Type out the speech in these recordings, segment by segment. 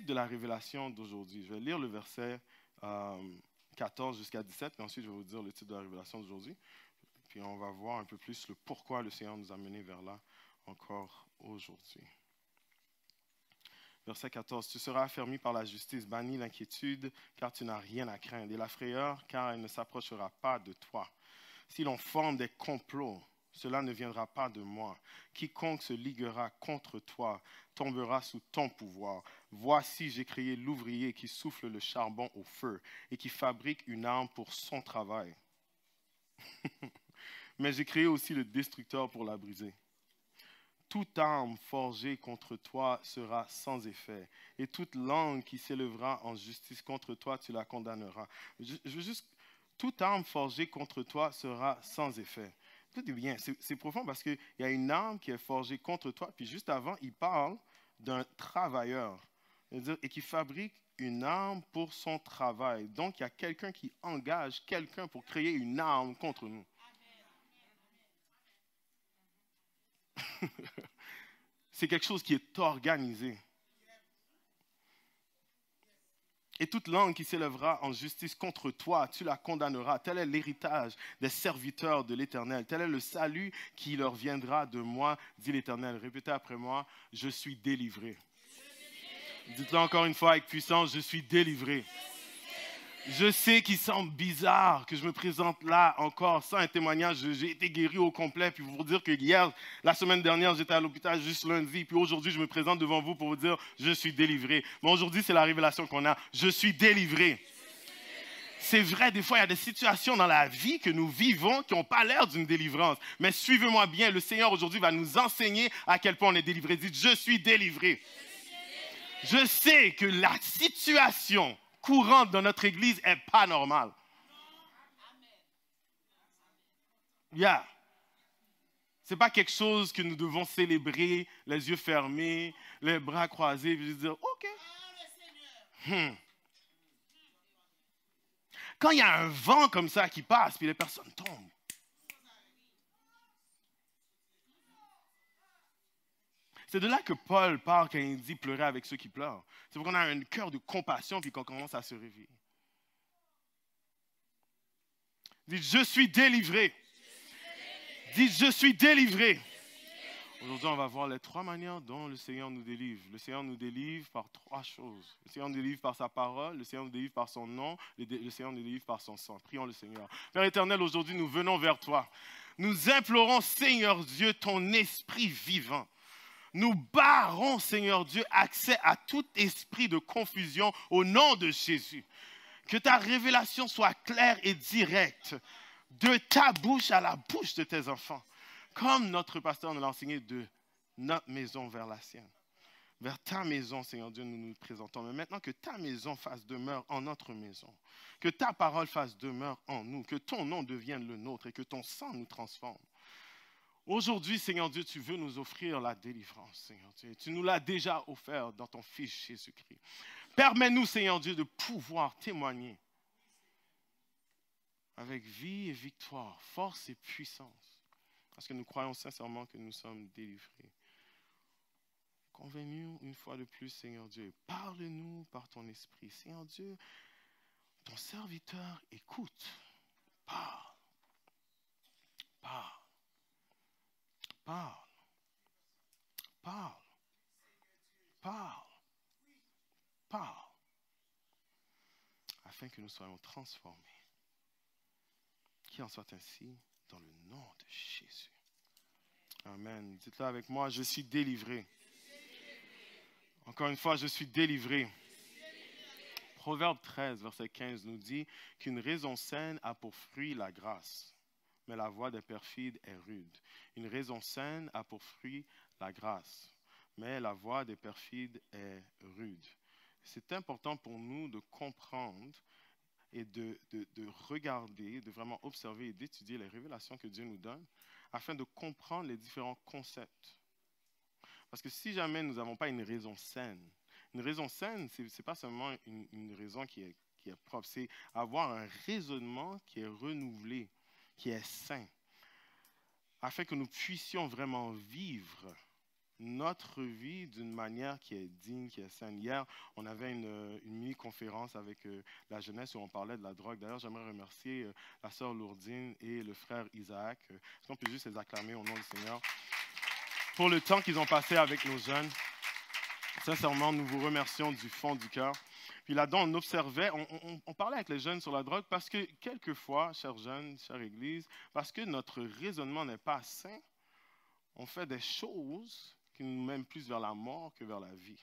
de la révélation d'aujourd'hui. Je vais lire le verset 14 jusqu'à 17, puis ensuite je vais vous dire le titre de la révélation d'aujourd'hui. Puis on va voir un peu plus le pourquoi le Seigneur nous a menés vers là encore aujourd'hui. Verset 14, « Tu seras affermi par la justice, banni l'inquiétude, car tu n'as rien à craindre, et la frayeur, car elle ne s'approchera pas de toi. Si l'on forme des complots, cela ne viendra pas de moi. Quiconque se liguera contre toi tombera sous ton pouvoir. Voici, j'ai créé l'ouvrier qui souffle le charbon au feu et qui fabrique une arme pour son travail. Mais j'ai créé aussi le destructeur pour la briser. Toute arme forgée contre toi sera sans effet, et toute langue qui s'élèvera en justice contre toi, tu la condamneras. Toute arme forgée contre toi sera sans effet. Écoutez bien, c'est profond parce qu'il y a une arme qui est forgée contre toi, puis juste avant, il parle d'un travailleur, et qui fabrique une arme pour son travail. Donc, il y a quelqu'un qui engage quelqu'un pour créer une arme contre nous. C'est quelque chose qui est organisé. Et toute langue qui s'élèvera en justice contre toi, tu la condamneras. Tel est l'héritage des serviteurs de l'Éternel. Tel est le salut qui leur viendra de moi, dit l'Éternel. Répétez après moi, je suis délivré. Dites-le encore une fois avec puissance, je suis délivré. Je sais qu'il semble bizarre que je me présente là encore sans un témoignage. J'ai été guéri au complet. Puis vous dire que hier, la semaine dernière, j'étais à l'hôpital juste lundi. Puis aujourd'hui, je me présente devant vous pour vous dire je suis délivré. Mais aujourd'hui, c'est la révélation qu'on a. Je suis délivré. C'est vrai, des fois, il y a des situations dans la vie que nous vivons qui n'ont pas l'air d'une délivrance. Mais suivez-moi bien, le Seigneur aujourd'hui va nous enseigner à quel point on est délivré. Dites, je suis délivré. Je sais que la situation courante dans notre église n'est pas normale. Yeah. Ce n'est pas quelque chose que nous devons célébrer, les yeux fermés, les bras croisés, et dire, OK. Quand il y a un vent comme ça qui passe, puis les personnes tombent. C'est de là que Paul parle quand il dit pleurer avec ceux qui pleurent. C'est pour qu'on a un cœur de compassion puis qu'on commence à se réveiller. Dites, je suis délivré. Dites, je suis délivré. Aujourd'hui, on va voir les 3 manières dont le Seigneur nous délivre. Le Seigneur nous délivre par 3 choses. Le Seigneur nous délivre par sa parole, le Seigneur nous délivre par son nom, le Seigneur nous délivre par son sang. Prions le Seigneur. Père éternel, aujourd'hui, nous venons vers toi. Nous implorons, Seigneur Dieu, ton esprit vivant. Nous barrons, Seigneur Dieu, accès à tout esprit de confusion au nom de Jésus. Que ta révélation soit claire et directe de ta bouche à la bouche de tes enfants. Comme notre pasteur nous l'a enseigné, de notre maison vers la sienne. Vers ta maison, Seigneur Dieu, nous nous présentons. Mais maintenant que ta maison fasse demeure en notre maison. Que ta parole fasse demeure en nous. Que ton nom devienne le nôtre et que ton sang nous transforme. Aujourd'hui, Seigneur Dieu, tu veux nous offrir la délivrance, Seigneur Dieu. Tu nous l'as déjà offert dans ton Fils Jésus-Christ. Permets-nous, Seigneur Dieu, de pouvoir témoigner avec vie et victoire, force et puissance. Parce que nous croyons sincèrement que nous sommes délivrés. Convainc-nous une fois de plus, Seigneur Dieu. Parle-nous par ton esprit. Seigneur Dieu, ton serviteur écoute. Parle. Parle. Parle. Parle. Parle. Parle. Afin que nous soyons transformés. Qu'il en soit ainsi dans le nom de Jésus. Amen. Dites-le avec moi, je suis délivré. Encore une fois, je suis délivré. Proverbe 13, verset 15 nous dit qu'une raison saine a pour fruit la grâce. Mais la voie des perfides est rude. Une raison saine a pour fruit la grâce, mais la voie des perfides est rude. C'est important pour nous de comprendre et de regarder, de vraiment observer et d'étudier les révélations que Dieu nous donne, afin de comprendre les différents concepts. Parce que si jamais nous n'avons pas une raison saine, ce n'est pas seulement une raison qui est propre, c'est avoir un raisonnement qui est renouvelé, qui est sain, afin que nous puissions vraiment vivre notre vie d'une manière qui est digne, qui est saine. Hier, on avait une mini-conférence avec la jeunesse où on parlait de la drogue. D'ailleurs, j'aimerais remercier la sœur Lourdine et le frère Isaac. Est-ce qu'on peut juste les acclamer au nom du Seigneur pour le temps qu'ils ont passé avec nos jeunes? Sincèrement, nous vous remercions du fond du cœur. Puis là-dedans, on observait, on parlait avec les jeunes sur la drogue parce que quelquefois, chers jeunes, chère Église, parce que notre raisonnement n'est pas sain, on fait des choses qui nous mènent plus vers la mort que vers la vie.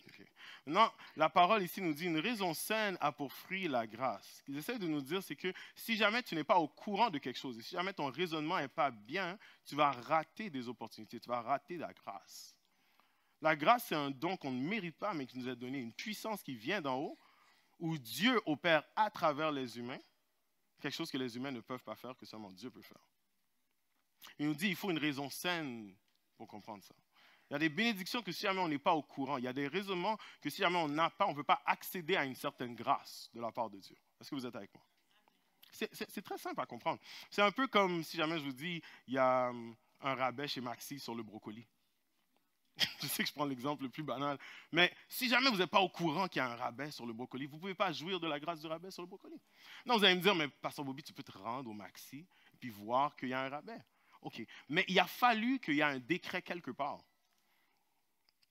Okay. Maintenant, la parole ici nous dit une raison saine a pour fruit la grâce. Ce qu'ils essaient de nous dire, c'est que si jamais tu n'es pas au courant de quelque chose, et si jamais ton raisonnement n'est pas bien, tu vas rater des opportunités, tu vas rater la grâce. La grâce, c'est un don qu'on ne mérite pas, mais qui nous est donné, une puissance qui vient d'en haut, où Dieu opère à travers les humains, quelque chose que les humains ne peuvent pas faire, que seulement Dieu peut faire. Il nous dit qu'il faut une raison saine pour comprendre ça. Il y a des bénédictions que si jamais on n'est pas au courant, il y a des raisonnements que si jamais on n'a pas, on ne peut pas accéder à une certaine grâce de la part de Dieu. Est-ce que vous êtes avec moi? C'est très simple à comprendre. C'est un peu comme si jamais je vous dis, il y a un rabais chez Maxi sur le brocoli. Je sais que je prends l'exemple le plus banal, mais si jamais vous n'êtes pas au courant qu'il y a un rabais sur le brocoli, vous ne pouvez pas jouir de la grâce du rabais sur le brocoli. Non, vous allez me dire, mais Pasteur Bobby, tu peux te rendre au Maxi et puis voir qu'il y a un rabais. OK, mais il a fallu qu'il y ait un décret quelque part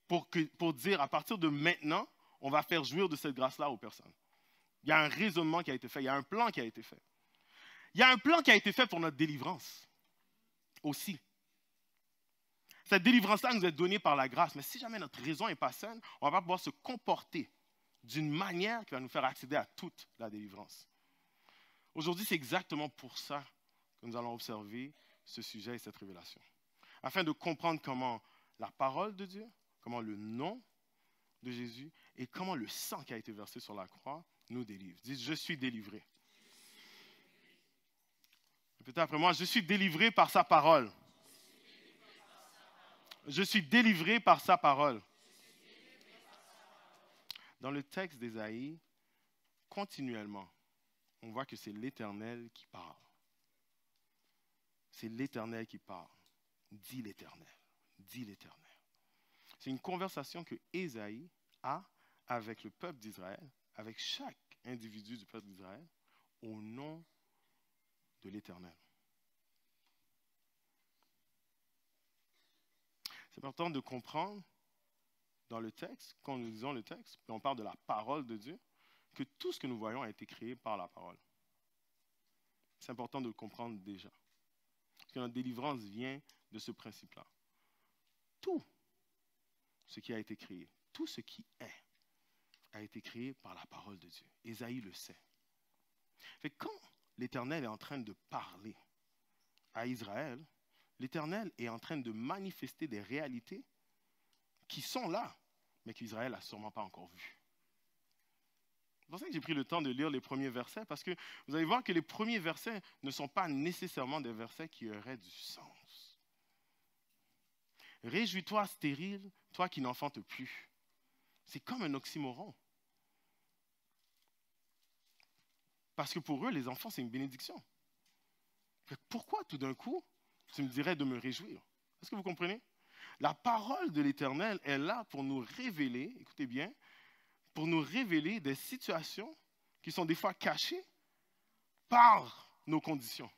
pour dire à partir de maintenant, on va faire jouir de cette grâce-là aux personnes. Il y a un raisonnement qui a été fait, il y a un plan qui a été fait. Il y a un plan qui a été fait pour notre délivrance aussi. Cette délivrance-là nous est donnée par la grâce. Mais si jamais notre raison n'est pas saine, on ne va pas pouvoir se comporter d'une manière qui va nous faire accéder à toute la délivrance. Aujourd'hui, c'est exactement pour ça que nous allons observer ce sujet et cette révélation. Afin de comprendre comment la parole de Dieu, comment le nom de Jésus et comment le sang qui a été versé sur la croix nous délivre. Dites, je suis délivré. Répétez après moi, je suis délivré par sa parole. Je suis délivré par sa parole. Dans le texte d'Ésaïe, continuellement, on voit que c'est l'Éternel qui parle. C'est l'Éternel qui parle. Dit l'Éternel. Dit l'Éternel. C'est une conversation que Ésaïe a avec le peuple d'Israël, avec chaque individu du peuple d'Israël, au nom de l'Éternel. C'est important de comprendre dans le texte, quand nous lisons le texte, puis on parle de la parole de Dieu, que tout ce que nous voyons a été créé par la parole. C'est important de le comprendre déjà. Parce que notre délivrance vient de ce principe-là. Tout ce qui a été créé, tout ce qui est, a été créé par la parole de Dieu. Ésaïe le sait. Fait que quand l'Éternel est en train de parler à Israël, l'Éternel est en train de manifester des réalités qui sont là, mais qu'Israël n'a sûrement pas encore vues. C'est pour ça que j'ai pris le temps de lire les premiers versets, parce que vous allez voir que les premiers versets ne sont pas nécessairement des versets qui auraient du sens. Réjouis-toi, stérile, toi qui n'enfantes plus. C'est comme un oxymoron. Parce que pour eux, les enfants, c'est une bénédiction. Pourquoi tout d'un coup, tu me dirais de me réjouir? Est-ce que vous comprenez? La parole de l'Éternel est là pour nous révéler, écoutez bien, pour nous révéler des situations qui sont des fois cachées par nos conditions.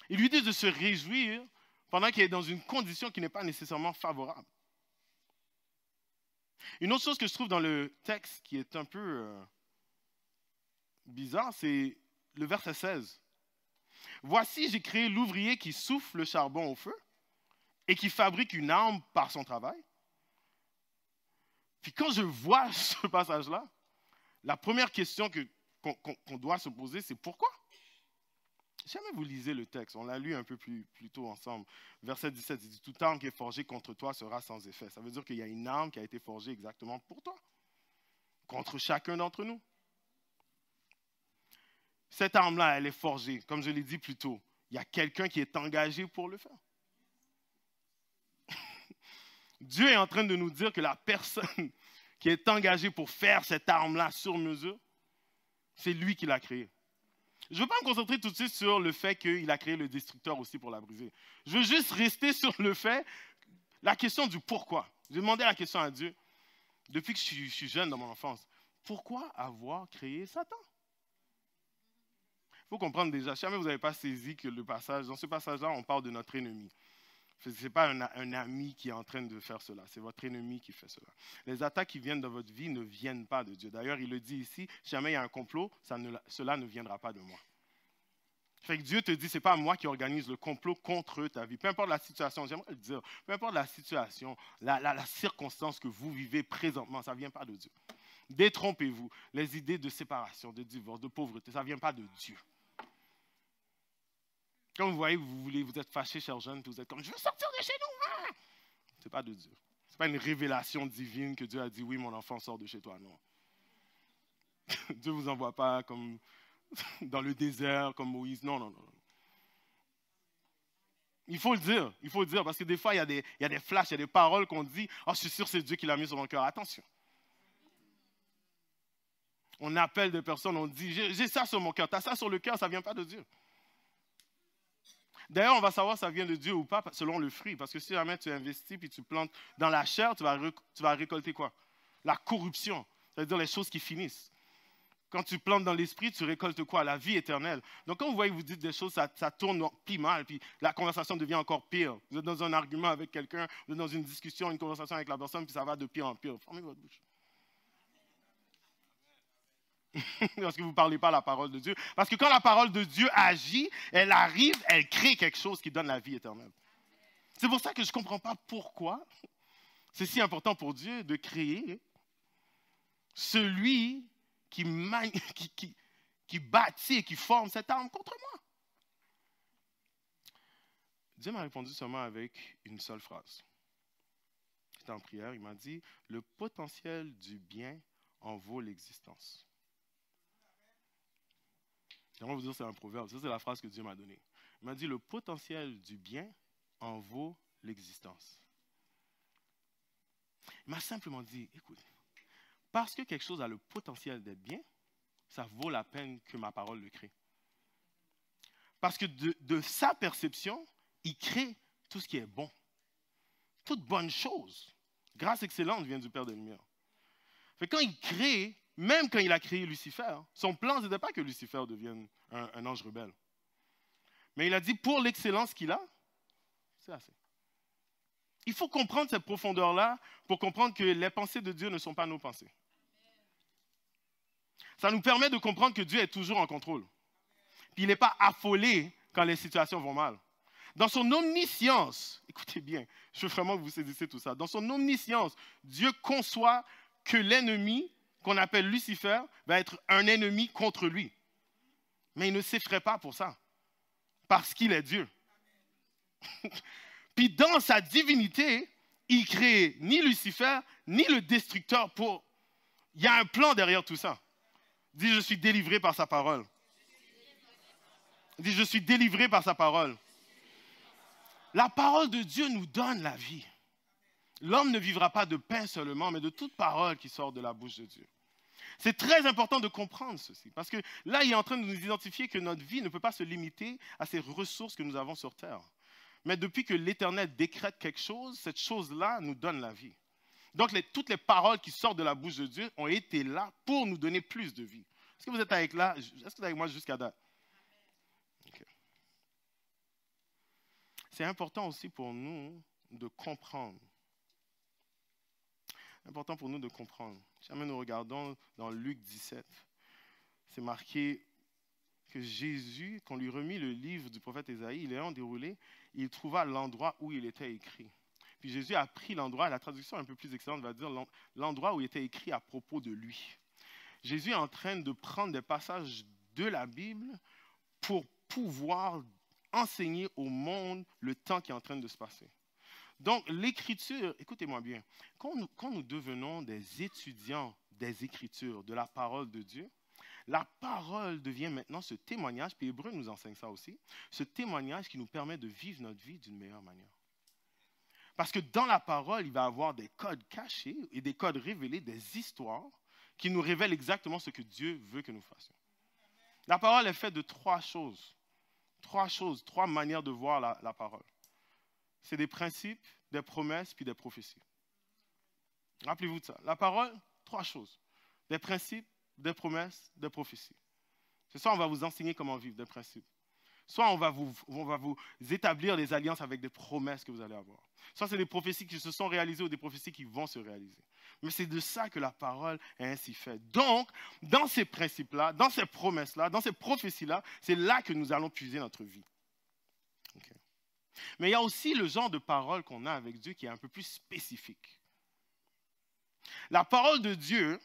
Il lui dit de se réjouir pendant qu'il est dans une condition qui n'est pas nécessairement favorable. Une autre chose que je trouve dans le texte qui est un peu bizarre, c'est le verset 16. Voici, j'ai créé l'ouvrier qui souffle le charbon au feu et qui fabrique une arme par son travail. Puis quand je vois ce passage-là, la première question qu'on doit se poser, c'est pourquoi? Si jamais vous lisez le texte, on l'a lu un peu plus tôt ensemble. Verset 17, il dit « Toute arme qui est forgée contre toi sera sans effet ». Ça veut dire qu'il y a une arme qui a été forgée exactement pour toi, contre chacun d'entre nous. Cette arme-là, elle est forgée. Comme je l'ai dit plus tôt, il y a quelqu'un qui est engagé pour le faire. Dieu est en train de nous dire que la personne qui est engagée pour faire cette arme-là sur mesure, c'est lui qui l'a créée. Je ne veux pas me concentrer tout de suite sur le fait qu'il a créé le destructeur aussi pour la briser. Je veux juste rester sur le fait, la question du pourquoi. J'ai demandé la question à Dieu, depuis que je suis jeune dans mon enfance. Pourquoi avoir créé Satan? Il faut comprendre déjà, si jamais vous n'avez pas saisi que le passage, dans ce passage-là, on parle de notre ennemi. Ce n'est pas un ami qui est en train de faire cela, c'est votre ennemi qui fait cela. Les attaques qui viennent dans votre vie ne viennent pas de Dieu. D'ailleurs, il le dit ici, si jamais il y a un complot, cela ne viendra pas de moi. Fait que Dieu te dit, ce n'est pas moi qui organise le complot contre ta vie. Peu importe la situation, j'aimerais le dire, peu importe la situation, la circonstance que vous vivez présentement, ça ne vient pas de Dieu. Détrompez-vous. Les idées de séparation, de divorce, de pauvreté, ça ne vient pas de Dieu. Quand vous voyez, vous êtes fâché, chers jeunes, vous êtes comme, je veux sortir de chez nous. Ce n'est pas de Dieu. Ce n'est pas une révélation divine que Dieu a dit, oui, mon enfant, sort de chez toi. Non. Dieu ne vous envoie pas comme dans le désert, comme Moïse. Non, non, non. Il faut le dire, parce que des fois, il y a des flashs, il y a des paroles qu'on dit, oh, je suis sûr que c'est Dieu qui l'a mis sur mon cœur. Attention. On appelle des personnes, on dit, j'ai ça sur mon cœur. Tu as ça sur le cœur, ça ne vient pas de Dieu. D'ailleurs, on va savoir si ça vient de Dieu ou pas selon le fruit. Parce que si jamais tu investis et tu plantes dans la chair, tu vas récolter quoi? La corruption, c'est-à-dire les choses qui finissent. Quand tu plantes dans l'esprit, tu récoltes quoi? La vie éternelle. Donc quand vous voyez, vous dites des choses, ça tourne plus mal, puis la conversation devient encore pire. Vous êtes dans un argument avec quelqu'un, vous êtes dans une discussion, une conversation avec la personne, puis ça va de pire en pire. Fermez votre bouche. Parce que vous ne parlez pas la parole de Dieu. Parce que quand la parole de Dieu agit, elle arrive, elle crée quelque chose qui donne la vie éternelle. C'est pour ça que je ne comprends pas pourquoi c'est si important pour Dieu de créer celui qui bâtit et qui forme cette arme contre moi. Dieu m'a répondu seulement avec une seule phrase. J'étais en prière, il m'a dit, le potentiel du bien en vaut l'existence. J'aimerais vous dire c'est un proverbe, ça c'est la phrase que Dieu m'a donnée. Il m'a dit, le potentiel du bien en vaut l'existence. Il m'a simplement dit, écoute, parce que quelque chose a le potentiel d'être bien, ça vaut la peine que ma parole le crée. Parce que de sa perception, il crée tout ce qui est bon. Toute bonne chose. Grâce excellente vient du Père des Lumières. Quand il crée, même quand il a créé Lucifer, son plan, ce n'était pas que Lucifer devienne un ange rebelle. Mais il a dit, pour l'excellence qu'il a, c'est assez. Il faut comprendre cette profondeur-là pour comprendre que les pensées de Dieu ne sont pas nos pensées. Ça nous permet de comprendre que Dieu est toujours en contrôle. Puis il n'est pas affolé quand les situations vont mal. Dans son omniscience, écoutez bien, je veux vraiment que vous saisissiez tout ça. Dans son omniscience, Dieu conçoit que l'ennemi, qu'on appelle Lucifer, va être un ennemi contre lui. Mais il ne s'effraie pas pour ça, parce qu'il est Dieu. Puis dans sa divinité, il crée ni Lucifer, ni le destructeur pour... Il y a un plan derrière tout ça. Dis, je suis délivré par sa parole. Dis, je suis délivré par sa parole. La parole de Dieu nous donne la vie. L'homme ne vivra pas de pain seulement, mais de toute parole qui sort de la bouche de Dieu. C'est très important de comprendre ceci, parce que là, il est en train de nous identifier que notre vie ne peut pas se limiter à ces ressources que nous avons sur terre. Mais depuis que l'Éternel décrète quelque chose, cette chose-là nous donne la vie. Donc, toutes les paroles qui sortent de la bouche de Dieu ont été là pour nous donner plus de vie. Est-ce que vous êtes avec là? Est-ce que vous êtes avec moi jusqu'à date? Okay. C'est important aussi pour nous de comprendre. C'est important pour nous de comprendre. Jamais nous regardons dans Luc 17, c'est marqué que Jésus, qu'on lui remit le livre du prophète Ésaïe, il l'ayant déroulé, il trouva l'endroit où il était écrit. Puis Jésus a pris l'endroit, la traduction un peu plus excellente va dire l'endroit où il était écrit à propos de lui. Jésus est en train de prendre des passages de la Bible pour pouvoir enseigner au monde le temps qui est en train de se passer. Donc, l'écriture, écoutez-moi bien, quand nous devenons des étudiants des Écritures, de la parole de Dieu, la parole devient maintenant ce témoignage, puis Hébreu nous enseigne ça aussi, ce témoignage qui nous permet de vivre notre vie d'une meilleure manière. Parce que dans la parole, il va y avoir des codes cachés et des codes révélés, des histoires qui nous révèlent exactement ce que Dieu veut que nous fassions. La parole est faite de trois choses. Trois manières de voir la parole. C'est des principes, des promesses, puis des prophéties. Rappelez-vous de ça. La parole, trois choses. Des principes, des promesses, des prophéties. C'est ça, on va vous enseigner comment vivre des principes. Soit on va vous établir des alliances avec des promesses que vous allez avoir. Soit c'est des prophéties qui se sont réalisées ou des prophéties qui vont se réaliser. Mais c'est de ça que la parole est ainsi faite. Donc, dans ces principes-là, dans ces promesses-là, dans ces prophéties-là, c'est là que nous allons puiser notre vie. Okay. Mais il y a aussi le genre de parole qu'on a avec Dieu qui est un peu plus spécifique. La parole de Dieu,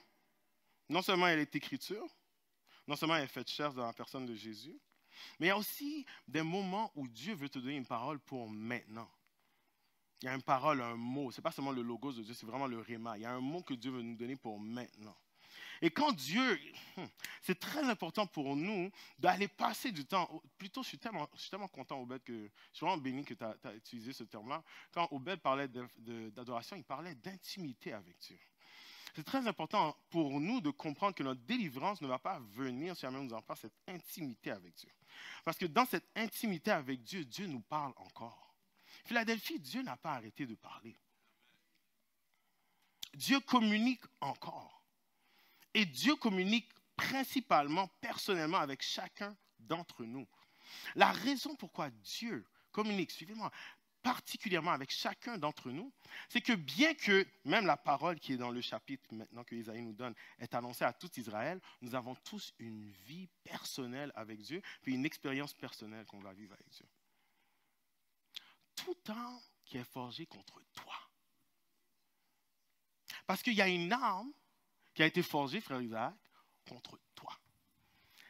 non seulement elle est écriture, non seulement elle est faite chair dans la personne de Jésus, mais il y a aussi des moments où Dieu veut te donner une parole pour maintenant. Il y a une parole, un mot. Ce n'est pas seulement le logos de Dieu, c'est vraiment le réma. Il y a un mot que Dieu veut nous donner pour maintenant. Et quand Dieu, c'est très important pour nous d'aller passer du temps. Plutôt, je suis tellement content, Obed, que je suis vraiment béni que tu as utilisé ce terme-là. Quand Obed parlait d'adoration, il parlait d'intimité avec Dieu. C'est très important pour nous de comprendre que notre délivrance ne va pas venir si jamais nous n'avons pas cette intimité avec Dieu. Parce que dans cette intimité avec Dieu, Dieu nous parle encore. Philadelphie, Dieu n'a pas arrêté de parler. Dieu communique encore. Et Dieu communique principalement, personnellement, avec chacun d'entre nous. La raison pourquoi Dieu communique, suivez-moi, particulièrement avec chacun d'entre nous, c'est que bien que même la parole qui est dans le chapitre maintenant que Isaïe nous donne est annoncée à tout Israël, nous avons tous une vie personnelle avec Dieu, puis une expérience personnelle qu'on va vivre avec Dieu. Tout arme qui est forgé contre toi. Parce qu'il y a une arme qui a été forgée, frère Isaac, contre toi.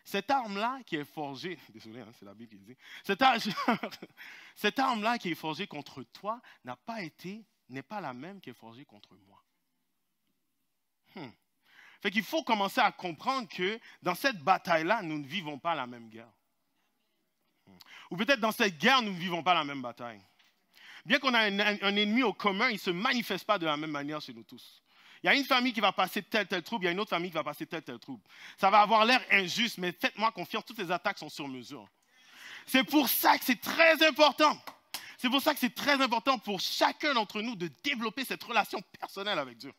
Cette arme-là qui est forgée, désolé, hein, c'est la Bible qui dit, cette arme-là qui est forgée contre toi n'est pas la même qui est forgée contre moi. Fait qu'il faut commencer à comprendre que dans cette bataille-là, nous ne vivons pas la même guerre. Ou peut-être dans cette guerre, nous ne vivons pas la même bataille. Bien qu'on ait un ennemi au commun, il ne se manifeste pas de la même manière chez nous tous. Il y a une famille qui va passer tel trouble, il y a une autre famille qui va passer tel trouble. Ça va avoir l'air injuste, mais faites-moi confiance, toutes les attaques sont sur mesure. C'est pour ça que c'est très important. C'est pour ça que c'est très important pour chacun d'entre nous de développer cette relation personnelle avec Dieu.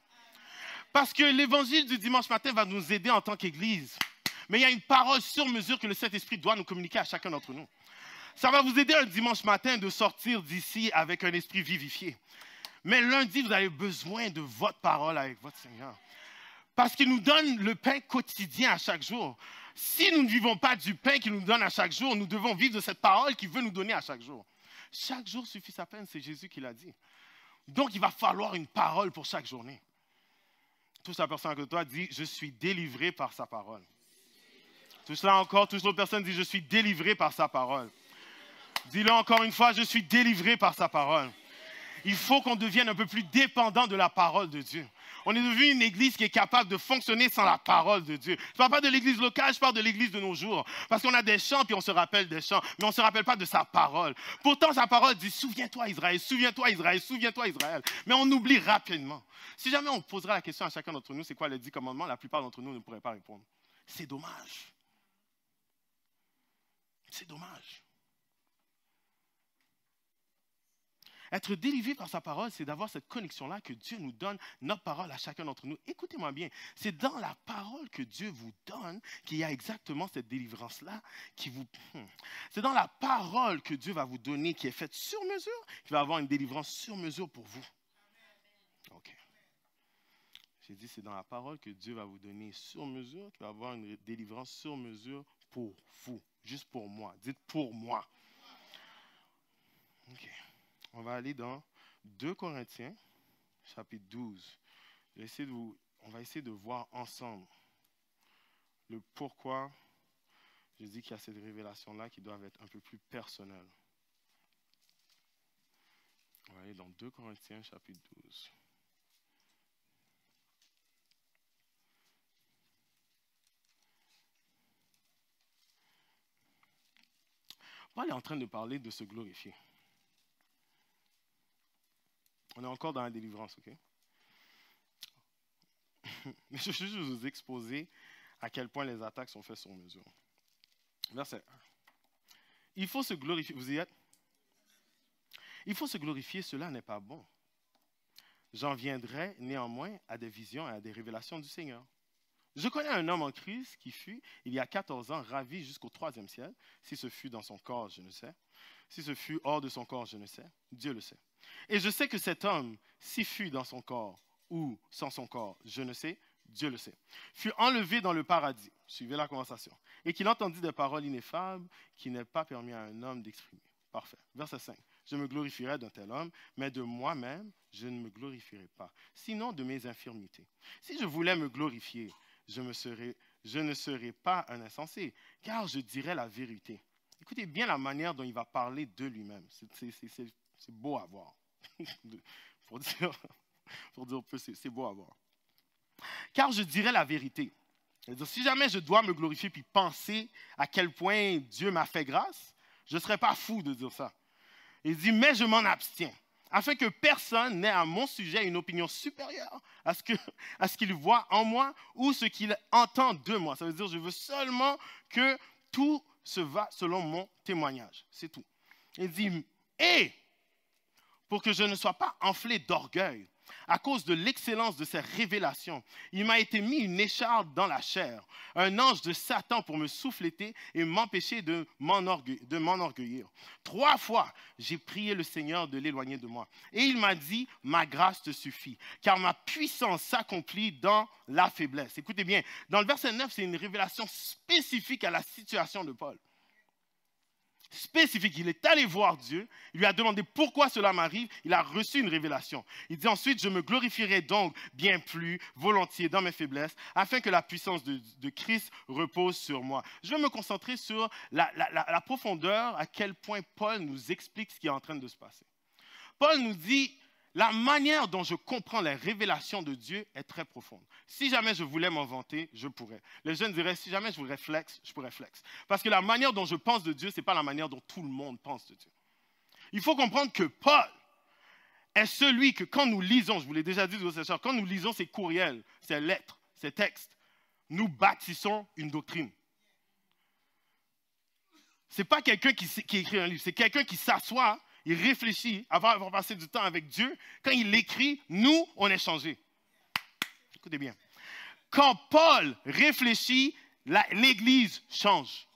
Parce que l'évangile du dimanche matin va nous aider en tant qu'Église. Mais il y a une parole sur mesure que le Saint-Esprit doit nous communiquer à chacun d'entre nous. Ça va vous aider un dimanche matin de sortir d'ici avec un esprit vivifié. Mais lundi, vous avez besoin de votre parole avec votre Seigneur. Parce qu'il nous donne le pain quotidien à chaque jour. Si nous ne vivons pas du pain qu'il nous donne à chaque jour, nous devons vivre de cette parole qu'il veut nous donner à chaque jour. Chaque jour suffit sa peine, c'est Jésus qui l'a dit. Donc, il va falloir une parole pour chaque journée. Touche la personne à côté de toi, dit, je suis délivré par sa parole. Touche là encore, touche l'autre personne, dit, je suis délivré par sa parole. Dis-le encore une fois, je suis délivré par sa parole. Il faut qu'on devienne un peu plus dépendant de la parole de Dieu. On est devenu une église qui est capable de fonctionner sans la parole de Dieu. Je ne parle pas de l'église locale, je parle de l'église de nos jours. Parce qu'on a des chants, puis on se rappelle des chants, mais on ne se rappelle pas de sa parole. Pourtant, sa parole dit, souviens-toi Israël, souviens-toi Israël, souviens-toi Israël. Mais on oublie rapidement. Si jamais on posera la question à chacun d'entre nous, c'est quoi les 10 commandements, la plupart d'entre nous ne pourraient pas répondre. C'est dommage. C'est dommage. Être délivré par sa parole, c'est d'avoir cette connexion-là que Dieu nous donne, notre parole à chacun d'entre nous. Écoutez-moi bien, c'est dans la parole que Dieu vous donne qu'il y a exactement cette délivrance-là. C'est dans la parole que Dieu va vous donner, qui est faite sur mesure, qu'il va avoir une délivrance sur mesure pour vous. OK. J'ai dit, c'est dans la parole que Dieu va vous donner sur mesure, qu'il va avoir une délivrance sur mesure pour vous, juste pour moi. Dites pour moi. OK. On va aller dans 2 Corinthiens, chapitre 12. On va essayer de voir ensemble le pourquoi je dis qu'il y a cette révélation-là qui doit être un peu plus personnelle. On va aller dans 2 Corinthiens, chapitre 12. Paul est en train de parler de se glorifier. On est encore dans la délivrance, ok? Mais je veux juste vous exposer à quel point les attaques sont faites sur mesure. Verset 1. Il faut se glorifier. Vous y êtes? Il faut se glorifier, cela n'est pas bon. J'en viendrai néanmoins à des visions et à des révélations du Seigneur. Je connais un homme en Christ qui fut, il y a 14 ans, ravi jusqu'au 3e ciel. Si ce fut dans son corps, je ne sais. Si ce fut hors de son corps, je ne sais. Dieu le sait. Et je sais que cet homme, s'il fut dans son corps ou sans son corps, je ne sais, Dieu le sait, fut enlevé dans le paradis. Suivez la conversation. Et qu'il entendit des paroles ineffables qui n'est pas permis à un homme d'exprimer. Parfait. Verset 5. Je me glorifierai d'un tel homme, mais de moi-même, je ne me glorifierai pas, sinon de mes infirmités. Si je voulais me glorifier, je ne serais pas un insensé, car je dirais la vérité. Écoutez bien la manière dont il va parler de lui-même. C'est beau à voir. pour dire un peu, c'est beau à voir. Car je dirais la vérité. C'est-à-dire, si jamais je dois me glorifier puis penser à quel point Dieu m'a fait grâce, je ne serais pas fou de dire ça. Il dit, mais je m'en abstiens, afin que personne n'ait à mon sujet une opinion supérieure à ce qu'il voit en moi ou ce qu'il entend de moi. Ça veut dire, je veux seulement que tout se va selon mon témoignage. C'est tout. Il dit, et pour que je ne sois pas enflé d'orgueil, à cause de l'excellence de ces révélations, il m'a été mis une écharpe dans la chair, un ange de Satan pour me souffléter et m'empêcher de m'enorgueillir. 3 fois, j'ai prié le Seigneur de l'éloigner de moi. Et il m'a dit, ma grâce te suffit, car ma puissance s'accomplit dans la faiblesse. Écoutez bien, dans le verset 9, c'est une révélation spécifique à la situation de Paul. Spécifique. Il est allé voir Dieu, il lui a demandé pourquoi cela m'arrive, il a reçu une révélation. Il dit ensuite, je me glorifierai donc bien plus volontiers dans mes faiblesses, afin que la puissance de Christ repose sur moi. Je vais me concentrer sur la profondeur, à quel point Paul nous explique ce qui est en train de se passer. Paul nous dit, la manière dont je comprends les révélations de Dieu est très profonde. Si jamais je voulais m'en vanter, je pourrais. Les jeunes diraient, si jamais je voudrais flex, je pourrais flex. Parce que la manière dont je pense de Dieu, ce n'est pas la manière dont tout le monde pense de Dieu. Il faut comprendre que Paul est celui que quand nous lisons, je vous l'ai déjà dit, quand nous lisons ces courriels, ces lettres, ces textes, nous bâtissons une doctrine. Ce n'est pas quelqu'un qui écrit un livre, c'est quelqu'un qui s'assoit, il réfléchit avant d'avoir passé du temps avec Dieu. Quand il l'écrit, nous, on est changés. Écoutez bien. Quand Paul réfléchit, l'Église change.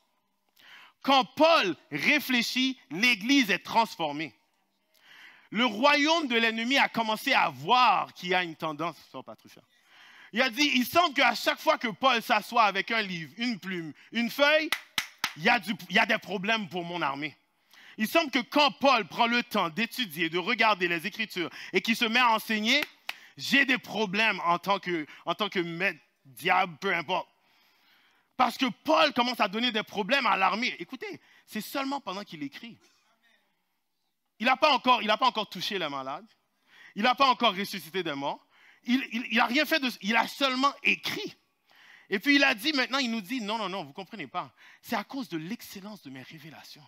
Quand Paul réfléchit, l'Église est transformée. Le royaume de l'ennemi a commencé à voir qu'il y a une tendance. Sœur Patricia. Il a dit, il semble qu'à chaque fois que Paul s'assoit avec un livre, une plume, une feuille, il y a des problèmes pour mon armée. Il semble que quand Paul prend le temps d'étudier, de regarder les Écritures et qu'il se met à enseigner, j'ai des problèmes en tant que maître, diable, peu importe. Parce que Paul commence à donner des problèmes à l'armée. Écoutez, c'est seulement pendant qu'il écrit. Il n'a pas encore touché les malades. Il n'a pas encore ressuscité des morts. Il n'a rien fait il a seulement écrit. Et puis il a dit, maintenant il nous dit, non, vous ne comprenez pas. C'est à cause de l'excellence de mes révélations.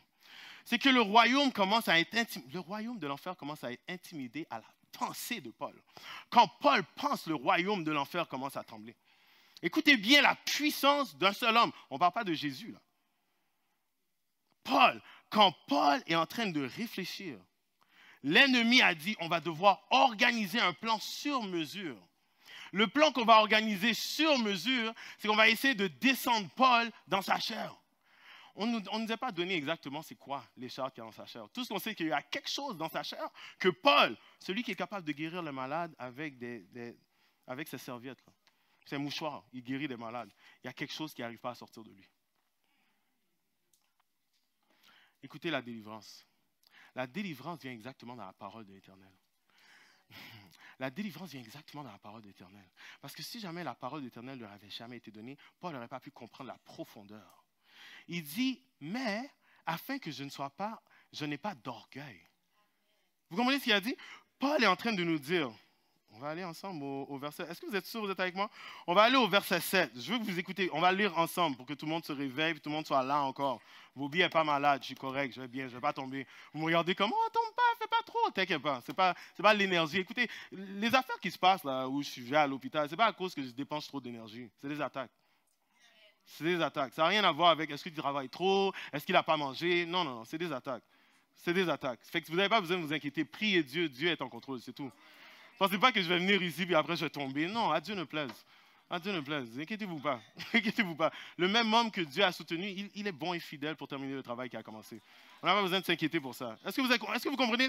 C'est que le royaume de l'enfer commence à être intimidé à la pensée de Paul. Quand Paul pense, le royaume de l'enfer commence à trembler. Écoutez bien la puissance d'un seul homme. On ne parle pas de Jésus, là. Quand Paul est en train de réfléchir, l'ennemi a dit, on va devoir organiser un plan sur mesure. Le plan qu'on va organiser sur mesure, c'est qu'on va essayer de descendre Paul dans sa chair. On ne nous a pas donné exactement c'est quoi les chars qu'il y a dans sa chair. Tout ce qu'on sait, qu'il y a quelque chose dans sa chair que Paul, celui qui est capable de guérir les malades avec ses serviettes, là, ses mouchoirs, il guérit des malades. Il y a quelque chose qui n'arrive pas à sortir de lui. Écoutez la délivrance. La délivrance vient exactement dans la parole de l'Éternel. La délivrance vient exactement dans la parole de l'Éternel. Parce que si jamais la parole de l'Éternel ne leur avait jamais été donnée, Paul n'aurait pas pu comprendre la profondeur. Il dit, mais afin que je n'ai pas d'orgueil. Vous comprenez ce qu'il a dit? Paul est en train de nous dire, on va aller ensemble au verset, est-ce que vous êtes sûr, vous êtes avec moi? On va aller au verset 7, je veux que vous écoutez, on va lire ensemble pour que tout le monde se réveille, tout le monde soit là encore. Vos billes n'est pas malade, je suis correct, je vais bien, je ne vais pas tomber. Vous me regardez comme, oh, tombe pas, fais pas trop, t'inquiète pas, c'est pas l'énergie. Écoutez, les affaires qui se passent là où je vais à l'hôpital, ce n'est pas à cause que je dépense trop d'énergie, c'est des attaques. C'est des attaques. Ça n'a rien à voir avec est-ce qu'il travaille trop, est-ce qu'il n'a pas mangé. Non, non, non, c'est des attaques. C'est des attaques. Fait que vous n'avez pas besoin de vous inquiéter. Priez Dieu, Dieu est en contrôle, c'est tout. Ne pensez pas que je vais venir ici et après je vais tomber. Non, à Dieu ne plaise. À Dieu ne plaise. Inquiétez-vous pas. Inquiétez-vous pas. Le même homme que Dieu a soutenu, il est bon et fidèle pour terminer le travail qui a commencé. On n'a pas besoin de s'inquiéter pour ça. Est-ce que vous comprenez?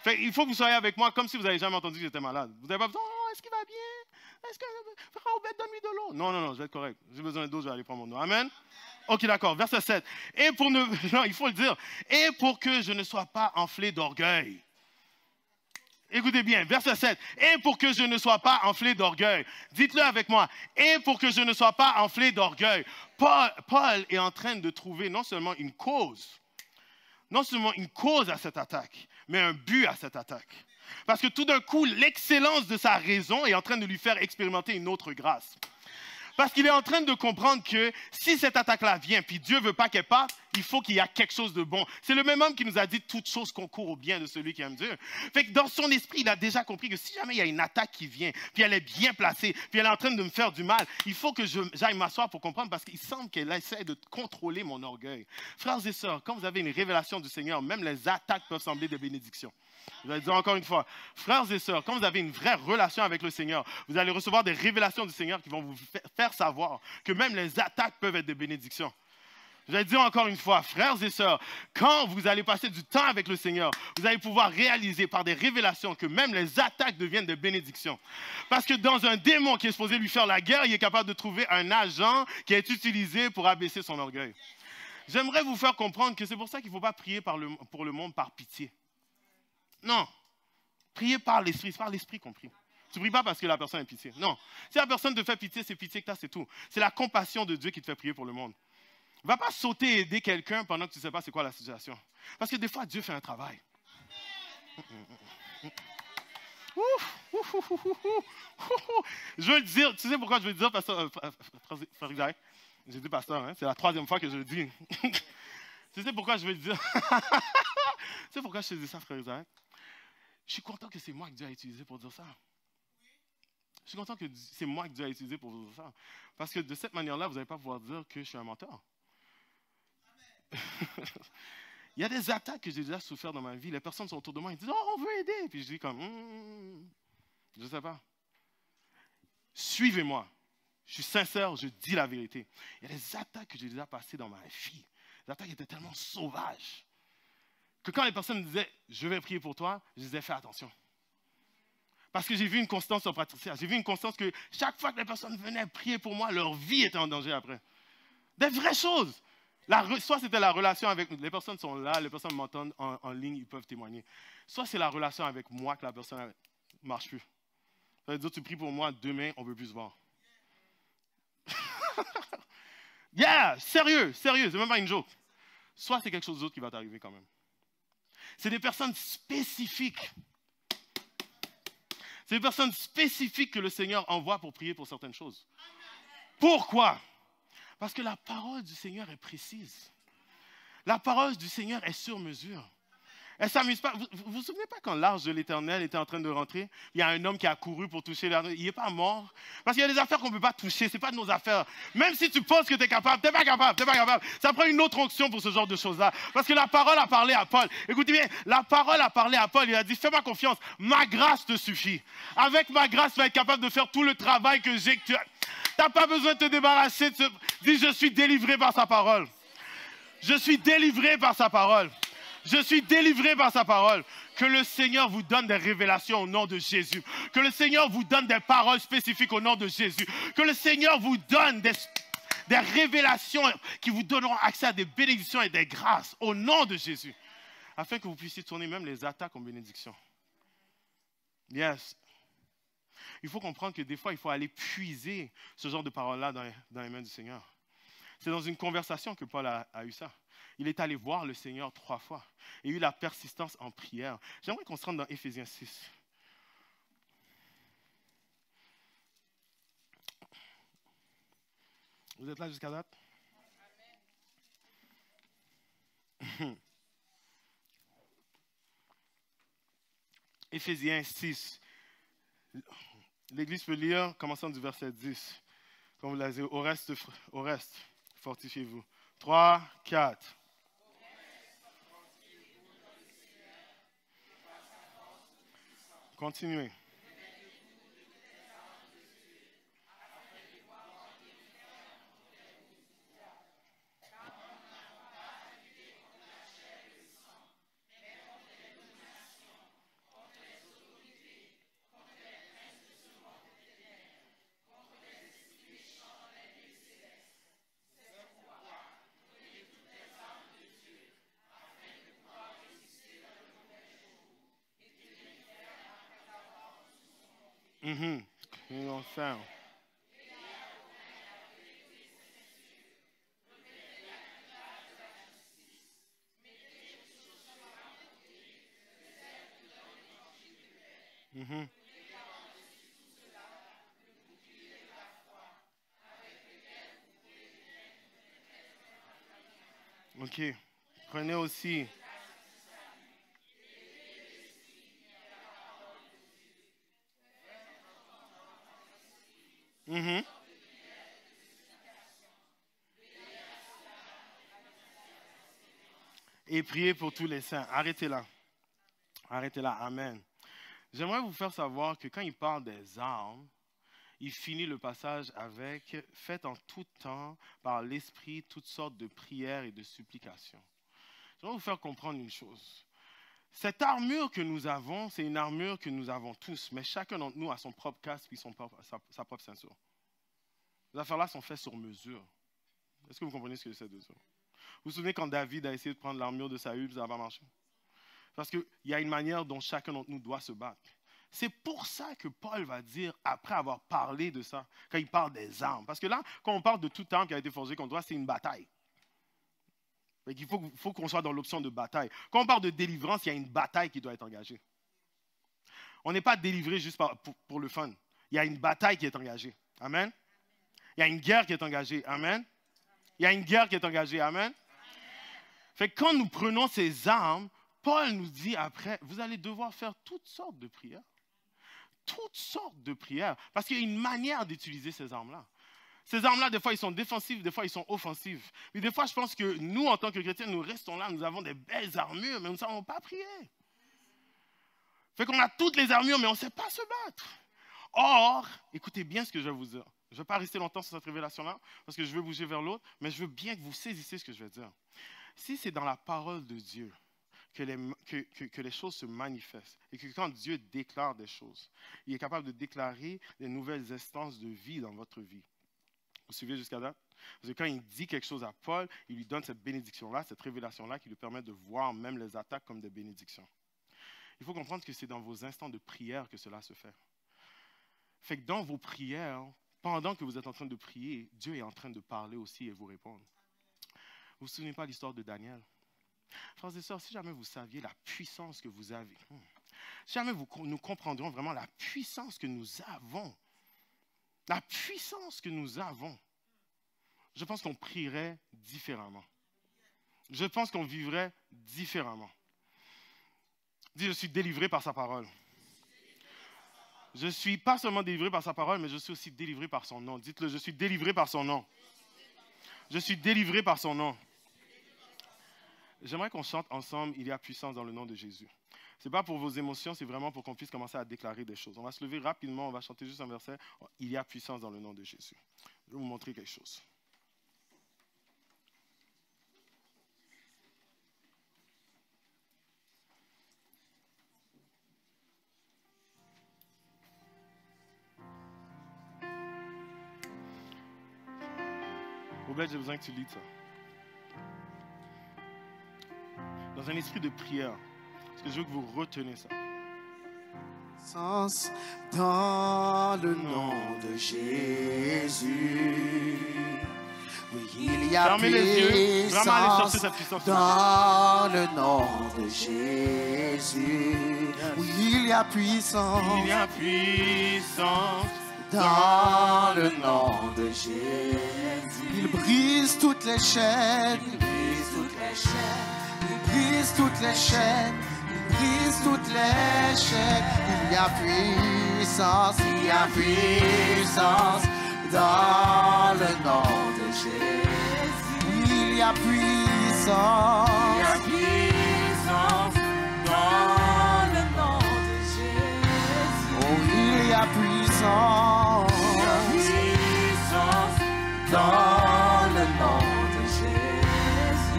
Fait, il faut que vous soyez avec moi comme si vous n'avez jamais entendu que j'étais malade. Vous n'avez pas besoin, oh, est-ce qu'il va bien? Est-ce que Frère Obed donne-lui de l'eau? Non, non, non, je vais être correct. J'ai besoin d'eau, je vais aller prendre mon eau. Amen? Ok, d'accord. Verset 7. Et pour ne... Non, il faut le dire. Et pour que je ne sois pas enflé d'orgueil. Écoutez bien, verset 7. Et pour que je ne sois pas enflé d'orgueil. Dites-le avec moi. Et pour que je ne sois pas enflé d'orgueil. Paul est en train de trouver non seulement une cause à cette attaque, mais un but à cette attaque. Parce que tout d'un coup, l'excellence de sa raison est en train de lui faire expérimenter une autre grâce. Parce qu'il est en train de comprendre que si cette attaque-là vient, puis Dieu ne veut pas qu'elle parte, il faut qu'il y ait quelque chose de bon. C'est le même homme qui nous a dit « Toutes choses concourent au bien de celui qui aime Dieu ». Fait que dans son esprit, il a déjà compris que si jamais il y a une attaque qui vient, puis elle est bien placée, puis elle est en train de me faire du mal, il faut que j'aille m'asseoir pour comprendre parce qu'il semble qu'elle essaie de contrôler mon orgueil. Frères et sœurs, quand vous avez une révélation du Seigneur, même les attaques peuvent sembler des bénédictions. Je vais le dire encore une fois, frères et sœurs, quand vous avez une vraie relation avec le Seigneur, vous allez recevoir des révélations du Seigneur qui vont vous faire savoir que même les attaques peuvent être des bénédictions. Je vais le dire encore une fois, frères et sœurs, quand vous allez passer du temps avec le Seigneur, vous allez pouvoir réaliser par des révélations que même les attaques deviennent des bénédictions. Parce que dans un démon qui est supposé lui faire la guerre, il est capable de trouver un agent qui est utilisé pour abaisser son orgueil. J'aimerais vous faire comprendre que c'est pour ça qu'il ne faut pas prier pour le monde par pitié. Non. Priez par l'esprit. C'est par l'esprit qu'on prie. Tu ne pries pas parce que la personne a pitié. Non. Si la personne te fait pitié, c'est pitié que tu as, c'est tout. C'est la compassion de Dieu qui te fait prier pour le monde. Ne va pas sauter et aider quelqu'un pendant que tu ne sais pas c'est quoi la situation. Parce que des fois, Dieu fait un travail. Je veux le dire. Tu sais pourquoi je veux le dire, pasteur Frère Isaac? J'ai dit pasteur, hein? C'est la 3e fois que je le dis. Tu sais pourquoi je veux le dire? Tu sais pourquoi je te dis ça, frère Isaac? Je suis content que c'est moi que Dieu a utilisé pour dire ça. Je suis content que c'est moi que Dieu a utilisé pour dire ça. Parce que de cette manière-là, vous n'allez pas pouvoir dire que je suis un menteur. Il y a des attaques que j'ai déjà souffert dans ma vie. Les personnes sont autour de moi et disent « Oh, on veut aider ». Puis je dis comme je ne sais pas. Suivez-moi. Je suis sincère, je dis la vérité. Il y a des attaques que j'ai déjà passées dans ma vie. Les attaques étaient tellement sauvages que quand les personnes me disaient « Je vais prier pour toi », je disais « Fais attention ». Parce que j'ai vu une constance sur Patricia. J'ai vu une constance que chaque fois que les personnes venaient prier pour moi, leur vie était en danger après. Des vraies choses. Soit c'était la relation avec nous. Les personnes sont là, les personnes m'entendent en ligne, ils peuvent témoigner. Soit c'est la relation avec moi que la personne ne marche plus. Ça veut dire tu pries pour moi, demain, on ne veut plus se voir. Yeah, sérieux, c'est même pas une joke. Soit c'est quelque chose d'autre qui va t'arriver quand même. C'est des personnes spécifiques. C'est des personnes spécifiques que le Seigneur envoie pour prier pour certaines choses. Pourquoi? Parce que la parole du Seigneur est précise. La parole du Seigneur est sur mesure. Elle ne s'amuse pas. Vous vous souvenez pas quand l'arche de l'Éternel était en train de rentrer? Il y a un homme qui a couru pour toucher l'arche. Il n'est pas mort. Parce qu'il y a des affaires qu'on ne peut pas toucher. Ce n'est pas de nos affaires. Même si tu penses que tu es capable, tu n'es pas capable. Tu n'es pas capable. Ça prend une autre onction pour ce genre de choses-là. Parce que la parole a parlé à Paul. Écoutez bien, la parole a parlé à Paul. Il a dit, fais-moi confiance. Ma grâce te suffit. Avec ma grâce, tu vas être capable de faire tout le travail que j'ai. Tu n'as pas besoin de te débarrasser. Dis, je suis délivré par sa parole. Je suis délivré par sa parole. Je suis délivré par sa parole. Que le Seigneur vous donne des révélations au nom de Jésus. Que le Seigneur vous donne des paroles spécifiques au nom de Jésus. Que le Seigneur vous donne des révélations qui vous donneront accès à des bénédictions et des grâces au nom de Jésus. Afin que vous puissiez tourner même les attaques en bénédictions. Yes. Il faut comprendre que des fois, il faut aller puiser ce genre de paroles-là dans les mains du Seigneur. C'est dans une conversation que Paul a eu ça. Il est allé voir le Seigneur 3 fois. Il a eu la persistance en prière. J'aimerais qu'on se rende dans Éphésiens 6. Vous êtes là jusqu'à date? Éphésiens 6. L'Église peut lire, commençant du verset 10. Quand vous l'avez, au reste, fortifiez-vous. 3, 4. Continuez. Enfin. Ok. Prenez aussi. Et priez pour tous les saints. Arrêtez là. Arrêtez là. Amen. J'aimerais vous faire savoir que quand il parle des armes, il finit le passage avec « Faites en tout temps par l'Esprit toutes sortes de prières et de supplications ». J'aimerais vous faire comprendre une chose. Cette armure que nous avons, c'est une armure que nous avons tous, mais chacun d'entre nous a son propre casque et sa propre ceinture. Ces affaires-là sont faites sur mesure. Est-ce que vous comprenez ce que c'est de ça? Vous vous souvenez quand David a essayé de prendre l'armure de Saül, ça n'a pas marché? Parce qu'il y a une manière dont chacun d'entre nous doit se battre. C'est pour ça que Paul va dire, après avoir parlé de ça, quand il parle des armes. Parce que là, quand on parle de toute arme qui a été forgée contre toi, c'est une bataille. Il faut qu'on soit dans l'option de bataille. Quand on parle de délivrance, il y a une bataille qui doit être engagée. On n'est pas délivré juste pour le fun. Il y a une bataille qui est engagée. Amen. Il y a une guerre qui est engagée. Amen. Il y a une guerre qui est engagée. Amen. Fait que quand nous prenons ces armes, Paul nous dit après, vous allez devoir faire toutes sortes de prières. Toutes sortes de prières. Parce qu'il y a une manière d'utiliser ces armes-là. Ces armes-là, des fois, ils sont défensives, des fois, ils sont offensives. Mais des fois, je pense que nous, en tant que chrétiens, nous restons là, nous avons des belles armures, mais nous ne savons pas prier. Fait qu'on a toutes les armures, mais on ne sait pas se battre. Or, écoutez bien ce que je vais vous dire. Je ne vais pas rester longtemps sur cette révélation-là, parce que je veux bouger vers l'autre, mais je veux bien que vous saisissiez ce que je vais dire. Si c'est dans la parole de Dieu que les choses se manifestent, et que quand Dieu déclare des choses, il est capable de déclarer des nouvelles instances de vie dans votre vie. Vous suivez jusqu'à date? Parce que quand il dit quelque chose à Paul, il lui donne cette bénédiction-là, cette révélation-là qui lui permet de voir même les attaques comme des bénédictions. Il faut comprendre que c'est dans vos instants de prière que cela se fait. Fait que dans vos prières, pendant que vous êtes en train de prier, Dieu est en train de parler aussi et vous répondre. Vous ne vous souvenez pas de l'histoire de Daniel? Frères et sœurs, si jamais vous saviez la puissance que vous avez, si jamais nous comprendrions vraiment la puissance que nous avons, la puissance que nous avons, je pense qu'on prierait différemment. Je pense qu'on vivrait différemment. Dis, je suis délivré par sa parole. Je ne suis pas seulement délivré par sa parole, mais je suis aussi délivré par son nom. Dites-le, je suis délivré par son nom. Je suis délivré par son nom. J'aimerais qu'on chante ensemble, il y a puissance dans le nom de Jésus. Ce n'est pas pour vos émotions, c'est vraiment pour qu'on puisse commencer à déclarer des choses. On va se lever rapidement, on va chanter juste un verset. Il y a puissance dans le nom de Jésus. Je vais vous montrer quelque chose. Robert, j'ai besoin que tu lises ça. Dans un esprit de prière. Parce que je veux que vous reteniez ça. Puissance dans le nom de Jésus. Oui, il y a puissance dans le nom de Jésus. Oui, il y a puissance. Il y a puissance dans le nom de Jésus. Il brise toutes les chaînes. Il brise toutes les chaînes. Il brise toutes les chaînes. Il brise toutes les chaînes. Il y a puissance. Il y a puissance dans le nom de Jésus. Il y a puissance. Il y a puissance dans le nom de Jésus. Oh, il y a puissance. Il y a puissance dans le nom de Jésus.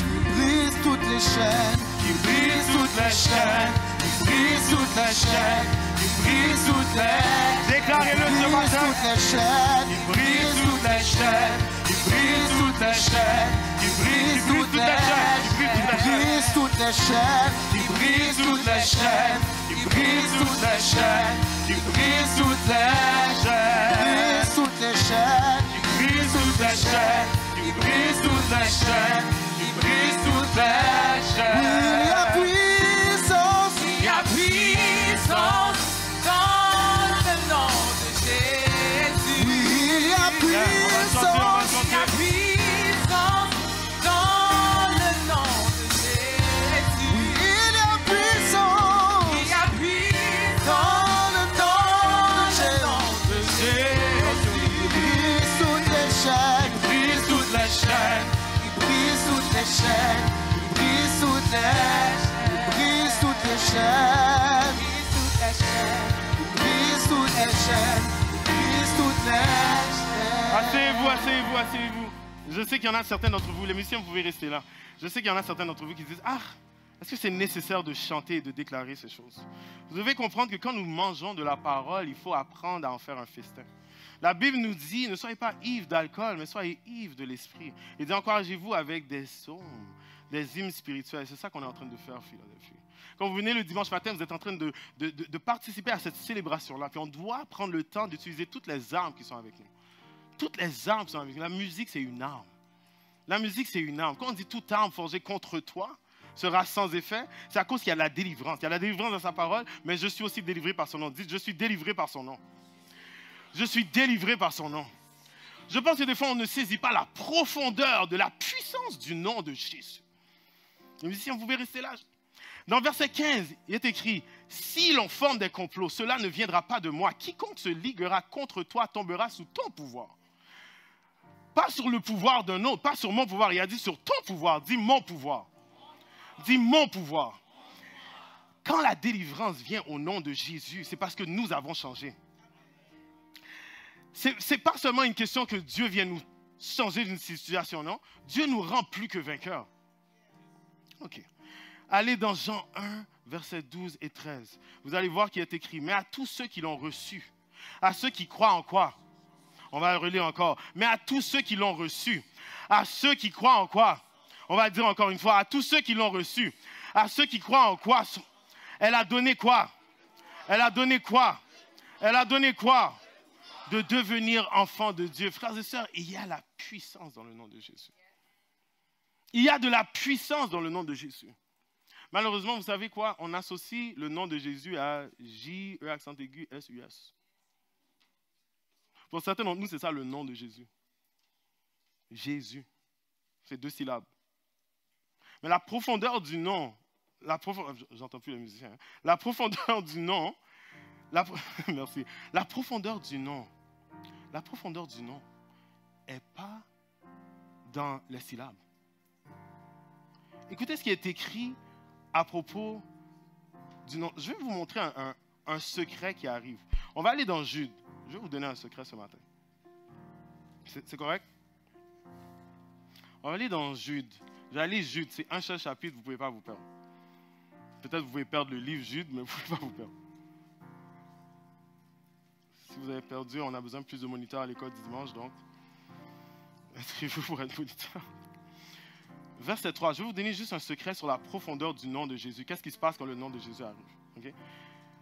Il brise toutes les chaînes. Il brise toutes les chaînes. Il brise toutes les chaînes. Il brise toutes les chaînes. Déclarez-le ce matin. Toutes les chaînes. Il brise toutes les chaînes. Il brise toutes les chaînes. Il brise toutes les chaînes. Il brise toutes les chaînes. Il brise toutes les chaînes. Il brise toutes les chaînes. Il brise toutes les chaînes. Il brise toutes les chaînes. Il brise toutes les chaînes. Il brise toutes les chaînes. Il brise toutes les chaînes. Il y a puissance. Il y a puissance dans le nom de Jésus. Oui, il y a puissance. Il y a puissance dans le nom de Jésus. Oui, il y a puissance. Il y a puissance dans le nom de Jésus. Il brise toutes les chaînes. Il brise toutes les chaînes. Il brise toutes les chaînes. Il brise toutes les chaînes. Il brise toutes les chaînes. Il brise toutes les chaînes. Il brise toutes les chaînes. Asseyez-vous, asseyez-vous, asseyez-vous. Je sais qu'il y en a certains d'entre vous, les musiciens, vous pouvez rester là. Je sais qu'il y en a certains d'entre vous qui disent, ah, est-ce que c'est nécessaire de chanter et de déclarer ces choses? Vous devez comprendre que quand nous mangeons de la parole, il faut apprendre à en faire un festin. La Bible nous dit, ne soyez pas ivres d'alcool, mais soyez ivres de l'esprit. Et dit, encouragez-vous avec des psaumes, des hymnes spirituels. C'est ça qu'on est en train de faire, Philadelphie. Quand vous venez le dimanche matin, vous êtes en train de participer à cette célébration-là. Puis on doit prendre le temps d'utiliser toutes les armes qui sont avec nous. Toutes les armes qui sont avec nous. La musique, c'est une arme. La musique, c'est une arme. Quand on dit toute arme forgée contre toi sera sans effet, c'est à cause qu'il y a la délivrance. Il y a la délivrance dans sa parole, mais je suis aussi délivré par son nom. Dites, je suis délivré par son nom. Je suis délivré par son nom. Je pense que des fois, on ne saisit pas la profondeur de la puissance du nom de Jésus. Les musiciens, vous pouvez rester là. Dans verset 15, il est écrit, « Si l'on forme des complots, cela ne viendra pas de moi. Quiconque se liguera contre toi tombera sous ton pouvoir. » Pas sur le pouvoir d'un autre, pas sur mon pouvoir. Il a dit sur ton pouvoir. Dis mon pouvoir. Dis mon pouvoir. Quand la délivrance vient au nom de Jésus, c'est parce que nous avons changé. Ce n'est pas seulement une question que Dieu vient nous changer d'une situation, non. Dieu nous rend plus que vainqueurs. Ok. Allez dans Jean 1, versets 12 et 13. Vous allez voir qu'il est écrit, mais à tous ceux qui l'ont reçu, à ceux qui croient en quoi? On va le relire encore. Mais à tous ceux qui l'ont reçu, à ceux qui croient en quoi? On va le dire encore une fois, à tous ceux qui l'ont reçu, à ceux qui croient en quoi? Elle a donné quoi? Elle a donné quoi? Elle a donné quoi? De devenir enfant de Dieu. Frères et sœurs, il y a la puissance dans le nom de Jésus. Il y a de la puissance dans le nom de Jésus. Malheureusement, vous savez quoi? On associe le nom de Jésus à J, E accent aigu, S, U, S. Pour certains d'entre nous, c'est ça le nom de Jésus. Jésus. C'est 2 syllabes. Mais la profondeur du nom, j'entends plus les musiciens, hein? La profondeur du nom, merci. La profondeur du nom n'est pas dans les syllabes. Écoutez ce qui est écrit à propos du nom. Je vais vous montrer un secret qui arrive. On va aller dans Jude. Je vais vous donner un secret ce matin. C'est correct? On va aller dans Jude. Je vais aller Jude. C'est un seul chapitre, vous ne pouvez pas vous perdre. Peut-être vous pouvez perdre le livre Jude, mais vous ne pouvez pas vous perdre. Si vous avez perdu, on a besoin de plus de moniteurs à l'école du dimanche, donc inscrivez-vous pour être moniteur. Verset 3, je vais vous donner juste un secret sur la profondeur du nom de Jésus. Qu'est-ce qui se passe quand le nom de Jésus arrive? Okay?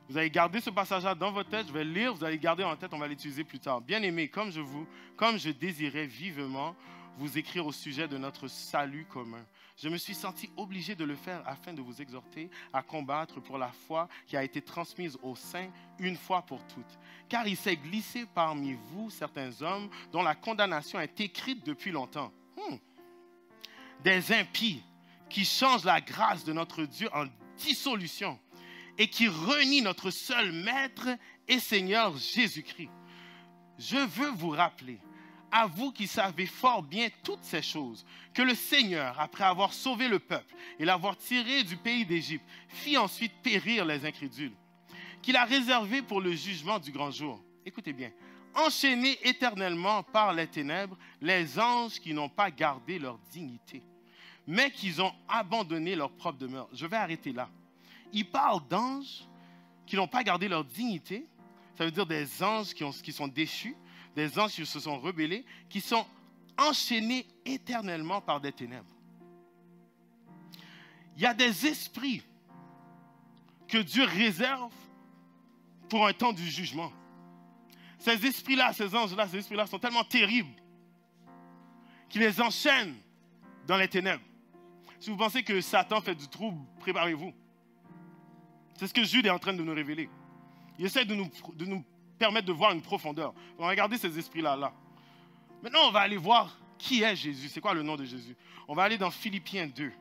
Vous allez garder ce passage-là dans votre tête, je vais le lire, vous allez le garder en tête, on va l'utiliser plus tard. Bien-aimés, comme je désirais vivement vous écrire au sujet de notre salut commun, je me suis senti obligé de le faire afin de vous exhorter à combattre pour la foi qui a été transmise aux saints une fois pour toutes. Car il s'est glissé parmi vous certains hommes dont la condamnation est écrite depuis longtemps. Des impies qui changent la grâce de notre Dieu en dissolution et qui renient notre seul Maître et Seigneur Jésus-Christ. Je veux vous rappeler à vous qui savez fort bien toutes ces choses, que le Seigneur, après avoir sauvé le peuple et l'avoir tiré du pays d'Égypte, fit ensuite périr les incrédules, qu'il a réservé pour le jugement du grand jour. Écoutez bien. Enchaînés éternellement par les ténèbres, les anges qui n'ont pas gardé leur dignité, mais qui ont abandonné leur propre demeure. Je vais arrêter là. Il parle d'anges qui n'ont pas gardé leur dignité. Ça veut dire des anges qui sont déchus, des anges qui se sont rebellés, qui sont enchaînés éternellement par des ténèbres. Il y a des esprits que Dieu réserve pour un temps du jugement. Ces esprits-là, ces anges-là, ces esprits-là sont tellement terribles qu'ils les enchaînent dans les ténèbres. Si vous pensez que Satan fait du trouble, préparez-vous. C'est ce que Jude est en train de nous révéler. Il essaie de nous permettre de voir une profondeur. On va regarder ces esprits-là. Maintenant, on va aller voir qui est Jésus. C'est quoi le nom de Jésus? On va aller dans Philippiens 2.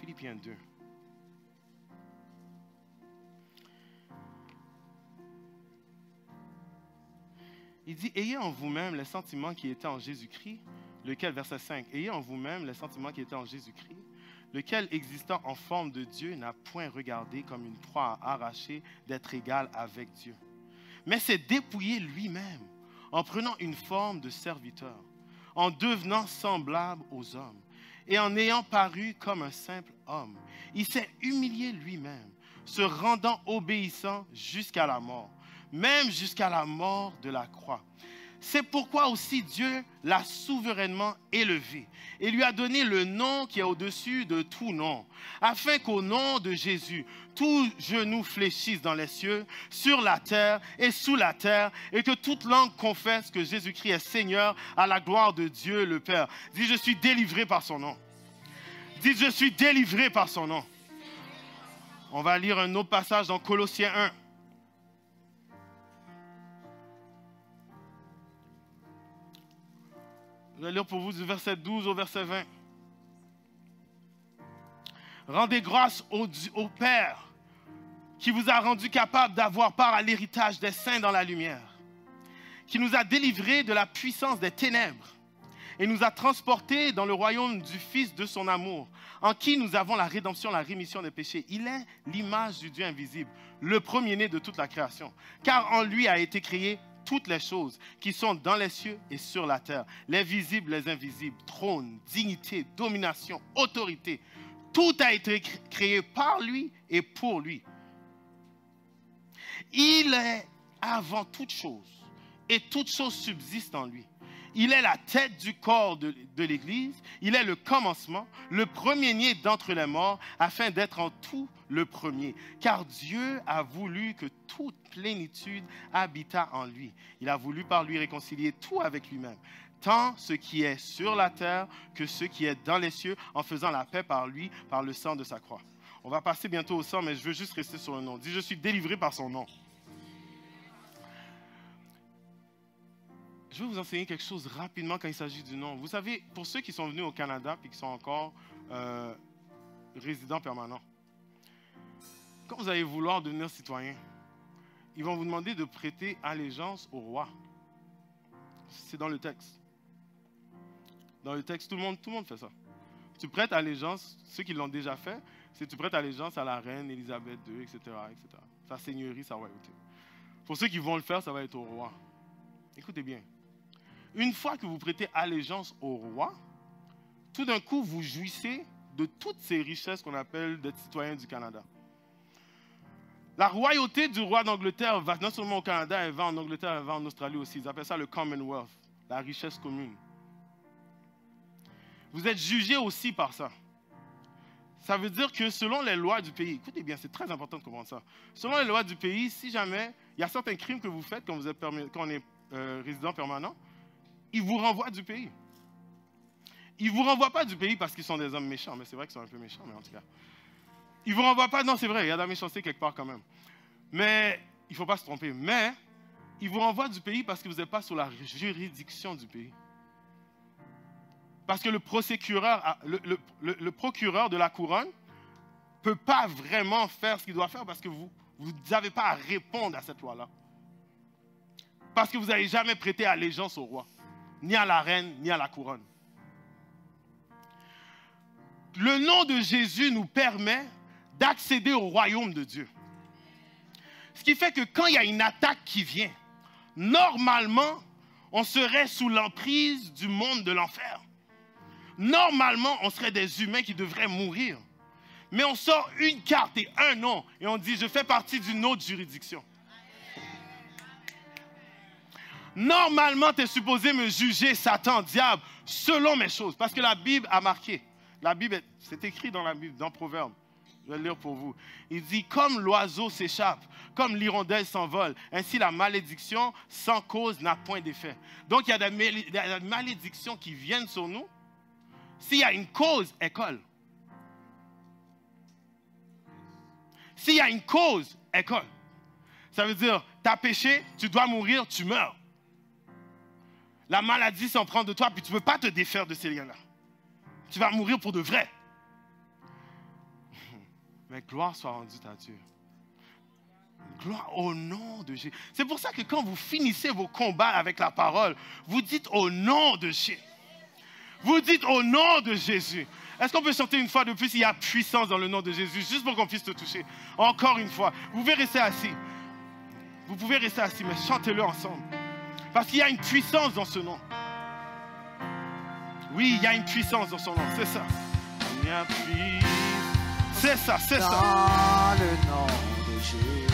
Philippiens 2. Il dit, ayez en vous-même les sentiments qui étaient en Jésus-Christ, lequel, verset 5, ayez en vous-même les sentiments qui étaient en Jésus-Christ, lequel, existant en forme de Dieu, n'a point regardé comme une proie à arracher d'être égal avec Dieu, mais s'est dépouillé lui-même en prenant une forme de serviteur, en devenant semblable aux hommes, et en ayant paru comme un simple homme. Il s'est humilié lui-même, se rendant obéissant jusqu'à la mort, même jusqu'à la mort de la croix. C'est pourquoi aussi Dieu l'a souverainement élevé et lui a donné le nom qui est au-dessus de tout nom, afin qu'au nom de Jésus, tout genou fléchisse dans les cieux, sur la terre et sous la terre, et que toute langue confesse que Jésus-Christ est Seigneur à la gloire de Dieu le Père. Dis, je suis délivré par son nom. Dis, je suis délivré par son nom. On va lire un autre passage dans Colossiens 1. Je vais lire pour vous du verset 12 au verset 20. Rendez grâce au Père qui vous a rendu capable d'avoir part à l'héritage des saints dans la lumière, qui nous a délivrés de la puissance des ténèbres et nous a transportés dans le royaume du Fils de son amour, en qui nous avons la rédemption, la rémission des péchés. Il est l'image du Dieu invisible, le premier-né de toute la création, car en lui a été créé toutes les choses qui sont dans les cieux et sur la terre, les visibles, les invisibles, trône, dignité, domination, autorité. Tout a été créé par lui et pour lui. Il est avant toute chose et toute chose subsiste en lui. Il est la tête du corps de l'Église. Il est le commencement, le premier-né d'entre les morts, afin d'être en tout le premier. Car Dieu a voulu que toute plénitude habitât en lui. Il a voulu par lui réconcilier tout avec lui-même, tant ce qui est sur la terre que ce qui est dans les cieux, en faisant la paix par lui, par le sang de sa croix. On va passer bientôt au sang, mais je veux juste rester sur le nom. Dis, je suis délivré par son nom. Je vais vous enseigner quelque chose rapidement quand il s'agit du nom. Vous savez, pour ceux qui sont venus au Canada et qui sont encore résidents permanents, quand vous allez vouloir devenir citoyen, ils vont vous demander de prêter allégeance au roi. C'est dans le texte. Dans le texte, tout le monde fait ça. Tu prêtes allégeance, ceux qui l'ont déjà fait, c'est tu prêtes allégeance à la reine Élisabeth II, etc., etc. Sa seigneurie, sa royauté. Pour ceux qui vont le faire, ça va être au roi. Écoutez bien. Une fois que vous prêtez allégeance au roi, tout d'un coup, vous jouissez de toutes ces richesses qu'on appelle d'être citoyen du Canada. La royauté du roi d'Angleterre va non seulement au Canada, elle va en Angleterre, elle va en Australie aussi. Ils appellent ça le Commonwealth, la richesse commune. Vous êtes jugé aussi par ça. Ça veut dire que selon les lois du pays, écoutez bien, c'est très important de comprendre ça. Selon les lois du pays, si jamais il y a certains crimes que vous faites quand on est résident permanent, ils vous renvoient du pays. Ils ne vous renvoient pas du pays parce qu'ils sont des hommes méchants, mais c'est vrai qu'ils sont un peu méchants, mais en tout cas. Ils ne vous renvoient pas, non c'est vrai, il y a de la méchanceté quelque part quand même. Mais il ne faut pas se tromper. Mais ils vous renvoient du pays parce que vous n'êtes pas sous la juridiction du pays. Parce que le procureur de la couronne peut pas vraiment faire ce qu'il doit faire parce que vous n'avez pas à répondre à cette loi-là. Parce que vous n'avez jamais prêté allégeance au roi, ni à la reine, ni à la couronne. Le nom de Jésus nous permet d'accéder au royaume de Dieu. Ce qui fait que quand il y a une attaque qui vient, normalement, on serait sous l'emprise du monde de l'enfer. Normalement, on serait des humains qui devraient mourir. Mais on sort une carte et un nom et on dit « je fais partie d'une autre juridiction ». Normalement, tu es supposé me juger, Satan, diable, selon mes choses. Parce que la Bible a marqué. La Bible, c'est écrit dans la Bible, dans Proverbes. Je vais le lire pour vous. Il dit, comme l'oiseau s'échappe, comme l'hirondelle s'envole, ainsi la malédiction sans cause n'a point d'effet. Donc, il y a des malédictions qui viennent sur nous. S'il y a une cause, elle colle. S'il y a une cause, elle colle. Ça veut dire, tu as péché, tu dois mourir, tu meurs. La maladie s'en prend de toi, puis tu ne peux pas te défaire de ces liens-là. Tu vas mourir pour de vrai. Mais gloire soit rendue à Dieu. Gloire au nom de Jésus. C'est pour ça que quand vous finissez vos combats avec la parole, vous dites au nom de Jésus. Vous dites au nom de Jésus. Est-ce qu'on peut chanter une fois de plus? Il y a puissance dans le nom de Jésus, juste pour qu'on puisse te toucher. Encore une fois. Vous pouvez rester assis. Vous pouvez rester assis, mais chantez-le ensemble. Parce qu'il y a une puissance dans ce nom. Oui, il y a une puissance dans son nom, c'est ça. Il y a puissance. C'est ça, c'est ça. Dans le nom de Jésus,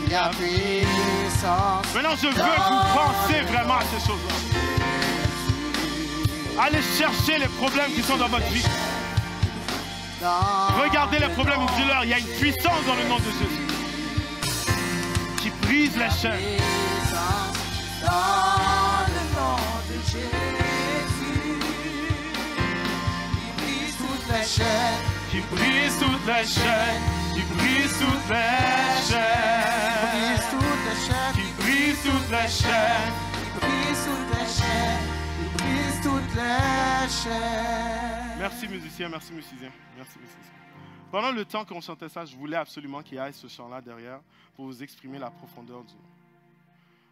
il y a puissance. Maintenant, je veux que vous pensiez vraiment à ces choses-là. Allez chercher les problèmes qui sont dans votre vie. Regardez les problèmes et dis-leur, il y a une puissance dans le nom de Jésus qui brise les chaînes. Dans le nom de Jésus, il brise toutes les chaînes. Qui brise toutes les chaînes. Qui brise toutes les chaînes. Qui brise toutes les chaînes. Qui brise toutes les chaînes. Il brise toutes les chaînes. Merci musicien, merci musicien. Merci musicien. Pendant le temps qu'on chantait ça, je voulais absolument qu'il y ait ce chant-là derrière pour vous exprimer la profondeur du nom.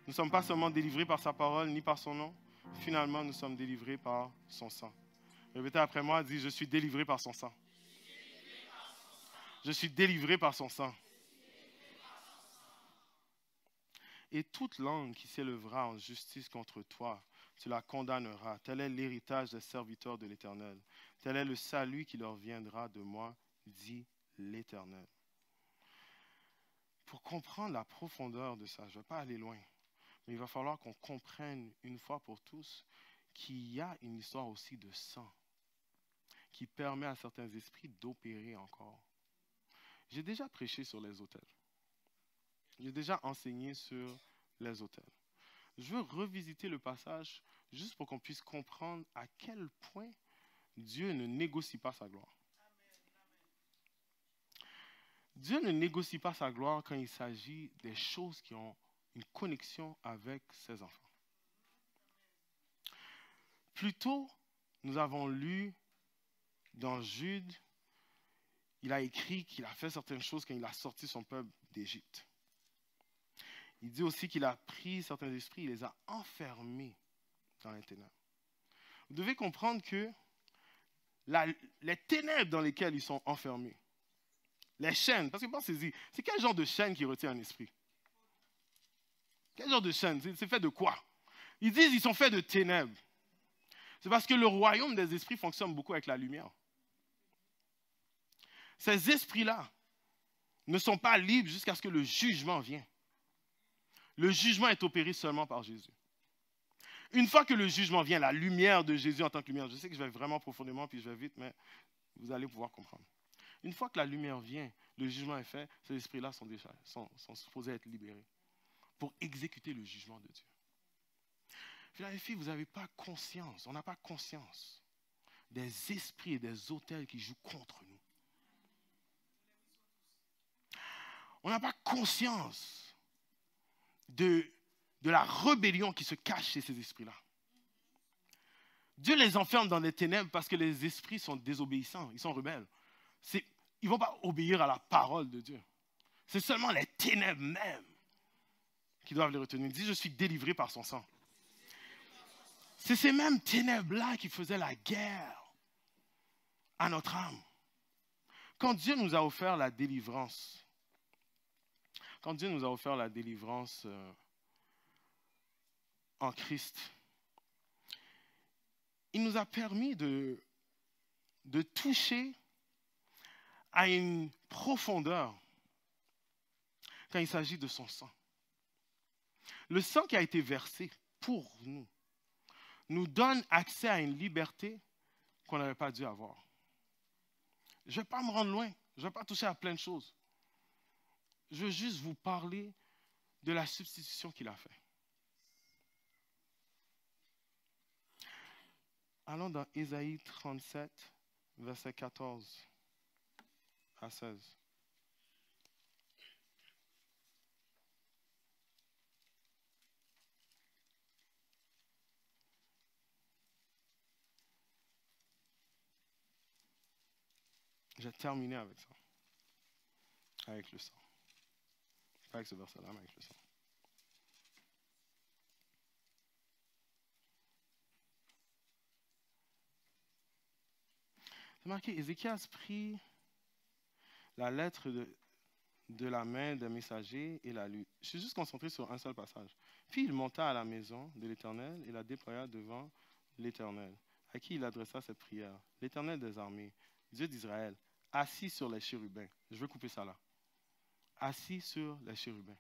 Nous ne sommes pas seulement délivrés par sa parole ni par son nom. Finalement, nous sommes délivrés par son sang. Répétez après moi, dis, je suis délivré par son sang. Je suis délivré par son sang. Et toute langue qui s'élèvera en justice contre toi, tu la condamneras. Tel est l'héritage des serviteurs de l'Éternel. Tel est le salut qui leur viendra de moi, dit l'Éternel. Pour comprendre la profondeur de ça, je ne vais pas aller loin, mais il va falloir qu'on comprenne une fois pour tous qu'il y a une histoire aussi de sang qui permet à certains esprits d'opérer encore. J'ai déjà prêché sur les autels. J'ai déjà enseigné sur les autels. Je veux revisiter le passage juste pour qu'on puisse comprendre à quel point Dieu ne négocie pas sa gloire. Dieu ne négocie pas sa gloire quand il s'agit des choses qui ont une connexion avec ses enfants. Plus tôt, nous avons lu dans Jude, il a écrit qu'il a fait certaines choses quand il a sorti son peuple d'Égypte. Il dit aussi qu'il a pris certains esprits, il les a enfermés dans les ténèbres. Vous devez comprendre que les ténèbres dans lesquelles ils sont enfermés, les chaînes, parce que pensez-y, c'est quel genre de chaîne qui retient un esprit? Quel genre de chaîne? C'est fait de quoi? Ils disent qu'ils sont faits de ténèbres. C'est parce que le royaume des esprits fonctionne beaucoup avec la lumière. Ces esprits-là ne sont pas libres jusqu'à ce que le jugement vienne. Le jugement est opéré seulement par Jésus. Une fois que le jugement vient, la lumière de Jésus en tant que lumière, je sais que je vais vraiment profondément, puis je vais vite, mais vous allez pouvoir comprendre. Une fois que la lumière vient, le jugement est fait, ces esprits-là sont supposés être libérés pour exécuter le jugement de Dieu. Puis là, les filles, vous n'avez pas conscience, on n'a pas conscience des esprits et des autels qui jouent contre nous. On n'a pas conscience de la rébellion qui se cache chez ces esprits-là. Dieu les enferme dans les ténèbres parce que les esprits sont désobéissants, ils sont rebelles. Ils ne vont pas obéir à la parole de Dieu. C'est seulement les ténèbres même qui doivent les retenir. Il dit, je suis délivré par son sang. C'est ces mêmes ténèbres-là qui faisaient la guerre à notre âme. Quand Dieu nous a offert la délivrance, en Christ, il nous a permis de toucher à une profondeur quand il s'agit de son sang. Le sang qui a été versé pour nous donne accès à une liberté qu'on n'avait pas dû avoir. Je ne vais pas me rendre loin, je ne vais pas toucher à plein de choses. Je veux juste vous parler de la substitution qu'il a faite. Allons dans Ésaïe 37, versets 14 à 16. J'ai terminé avec ça. Avec le sang. Pas avec ce verset-là, mais avec le sang. C'est marqué, Ézéchias prit la lettre de la main des messagers et la lut. Je suis juste concentré sur un seul passage. Puis il monta à la maison de l'Éternel et la déploya devant l'Éternel, à qui il adressa cette prière. L'Éternel des armées, Dieu d'Israël, assis sur les chérubins. Je vais couper ça là. Assis sur les chérubins.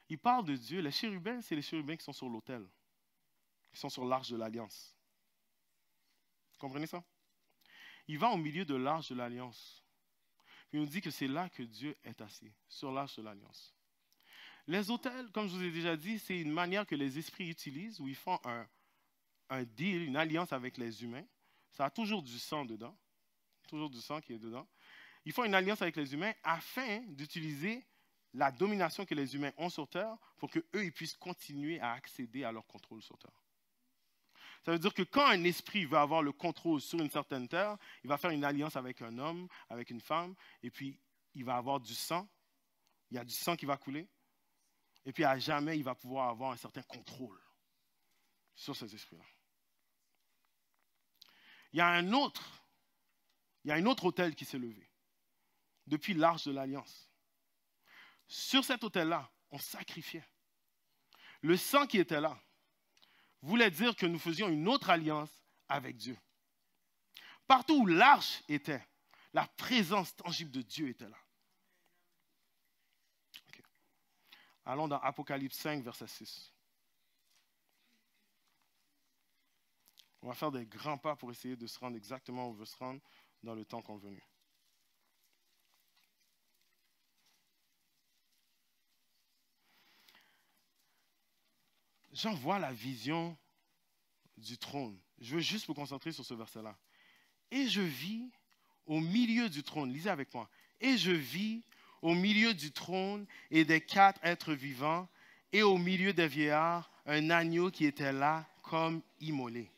Il parle de Dieu. Les chérubins, c'est les chérubins qui sont sur l'autel, qui sont sur l'arche de l'Alliance. Vous comprenez ça? Il va au milieu de l'arche de l'Alliance. Il nous dit que c'est là que Dieu est assis, sur l'arche de l'Alliance. Les autels, comme je vous ai déjà dit, c'est une manière que les esprits utilisent où ils font un deal, une alliance avec les humains. Ça a toujours du sang dedans. Toujours du sang qui est dedans. Ils font une alliance avec les humains afin d'utiliser la domination que les humains ont sur Terre pour qu'eux, ils puissent continuer à accéder à leur contrôle sur Terre. Ça veut dire que quand un esprit veut avoir le contrôle sur une certaine terre, il va faire une alliance avec un homme, avec une femme, et puis il va avoir du sang. Il y a du sang qui va couler. Et puis à jamais, il va pouvoir avoir un certain contrôle sur ces esprits-là. Il y a un autre autel qui s'est levé depuis l'arche de l'Alliance. Sur cet autel-là, on sacrifiait. Le sang qui était là voulait dire que nous faisions une autre alliance avec Dieu. Partout où l'arche était, la présence tangible de Dieu était là. Okay. Allons dans Apocalypse 5, verset 6. On va faire des grands pas pour essayer de se rendre exactement où on veut se rendre dans le temps convenu. Jean voit la vision du trône. Je veux juste me concentrer sur ce verset-là. Et je vis au milieu du trône, lisez avec moi. Et je vis au milieu du trône et des 4 êtres vivants et au milieu des vieillards un agneau qui était là comme immolé.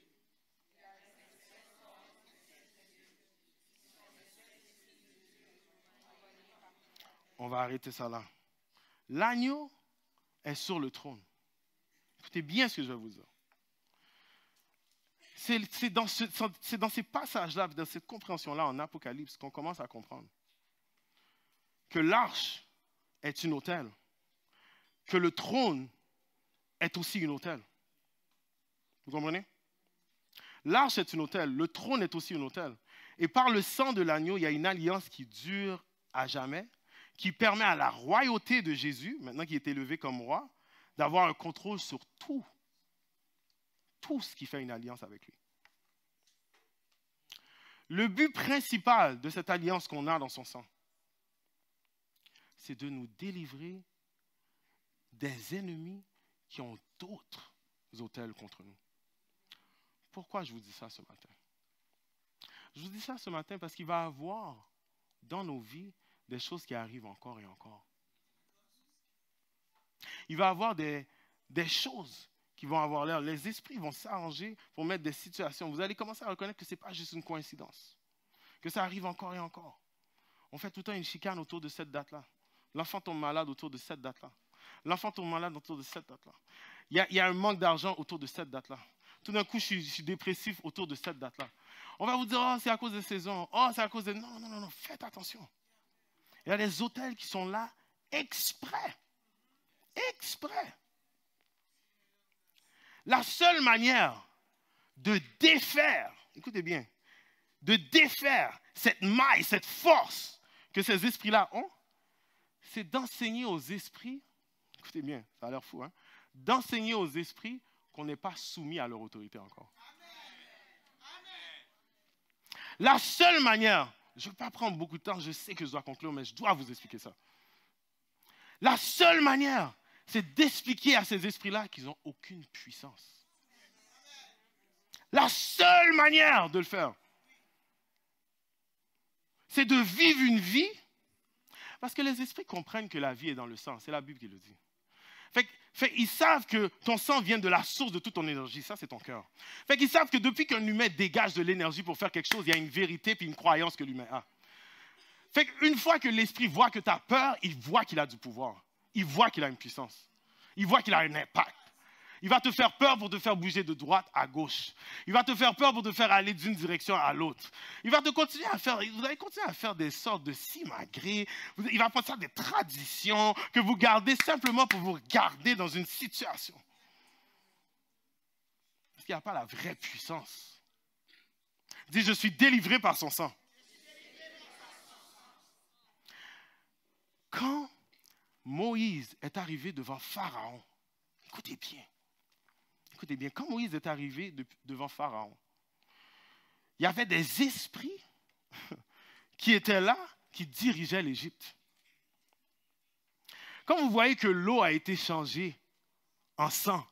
On va arrêter ça là. L'agneau est sur le trône. Écoutez bien ce que je vais vous dire. C'est dans ces passages-là, dans cette compréhension-là en Apocalypse qu'on commence à comprendre que l'arche est une autel, que le trône est aussi une autel. Vous comprenez? L'arche est une autel, le trône est aussi une autel. Et par le sang de l'agneau, il y a une alliance qui dure à jamais, qui permet à la royauté de Jésus, maintenant qu'il est élevé comme roi, d'avoir un contrôle sur tout ce qui fait une alliance avec lui. Le but principal de cette alliance qu'on a dans son sang, c'est de nous délivrer des ennemis qui ont d'autres autels contre nous. Pourquoi je vous dis ça ce matin? Je vous dis ça ce matin parce qu'il va y avoir dans nos vies des choses qui arrivent encore et encore. Il va y avoir des choses qui vont avoir l'air. Les esprits vont s'arranger pour mettre des situations. Vous allez commencer à reconnaître que ce n'est pas juste une coïncidence. Que ça arrive encore et encore. On fait tout le temps une chicane autour de cette date-là. L'enfant tombe malade autour de cette date-là. L'enfant tombe malade autour de cette date-là. Il y a un manque d'argent autour de cette date-là. Tout d'un coup, je suis dépressif autour de cette date-là. On va vous dire, oh, c'est à cause des saisons. Oh, c'est à cause de... Non, non, non, non, faites attention. Il y a des hôtels qui sont là exprès. Exprès. La seule manière de défaire, écoutez bien, de défaire cette maille, cette force que ces esprits-là ont, c'est d'enseigner aux esprits, écoutez bien, ça a l'air fou, hein, d'enseigner aux esprits qu'on n'est pas soumis à leur autorité encore. La seule manière, je ne vais pas prendre beaucoup de temps, je sais que je dois conclure, mais je dois vous expliquer ça. La seule manière, c'est d'expliquer à ces esprits-là qu'ils n'ont aucune puissance. La seule manière de le faire, c'est de vivre une vie, parce que les esprits comprennent que la vie est dans le sang, c'est la Bible qui le dit. Ils savent que ton sang vient de la source de toute ton énergie, ça c'est ton cœur. Ils savent que depuis qu'un humain dégage de l'énergie pour faire quelque chose, il y a une vérité puis une croyance que l'humain a. Une fois que l'esprit voit que tu as peur, il voit qu'il a du pouvoir. Il voit qu'il a une puissance. Il voit qu'il a un impact. Il va te faire peur pour te faire bouger de droite à gauche. Il va te faire peur pour te faire aller d'une direction à l'autre. Vous allez continuer à faire des sortes de simagrées. Il va passer à des traditions que vous gardez simplement pour vous garder dans une situation. Parce qu'il n'y a pas la vraie puissance. Dis, je suis délivré par son sang. Quand Moïse est arrivé devant Pharaon, écoutez bien, quand Moïse est arrivé devant Pharaon, il y avait des esprits qui étaient là, qui dirigeaient l'Égypte. Quand vous voyez que l'eau a été changée en sang,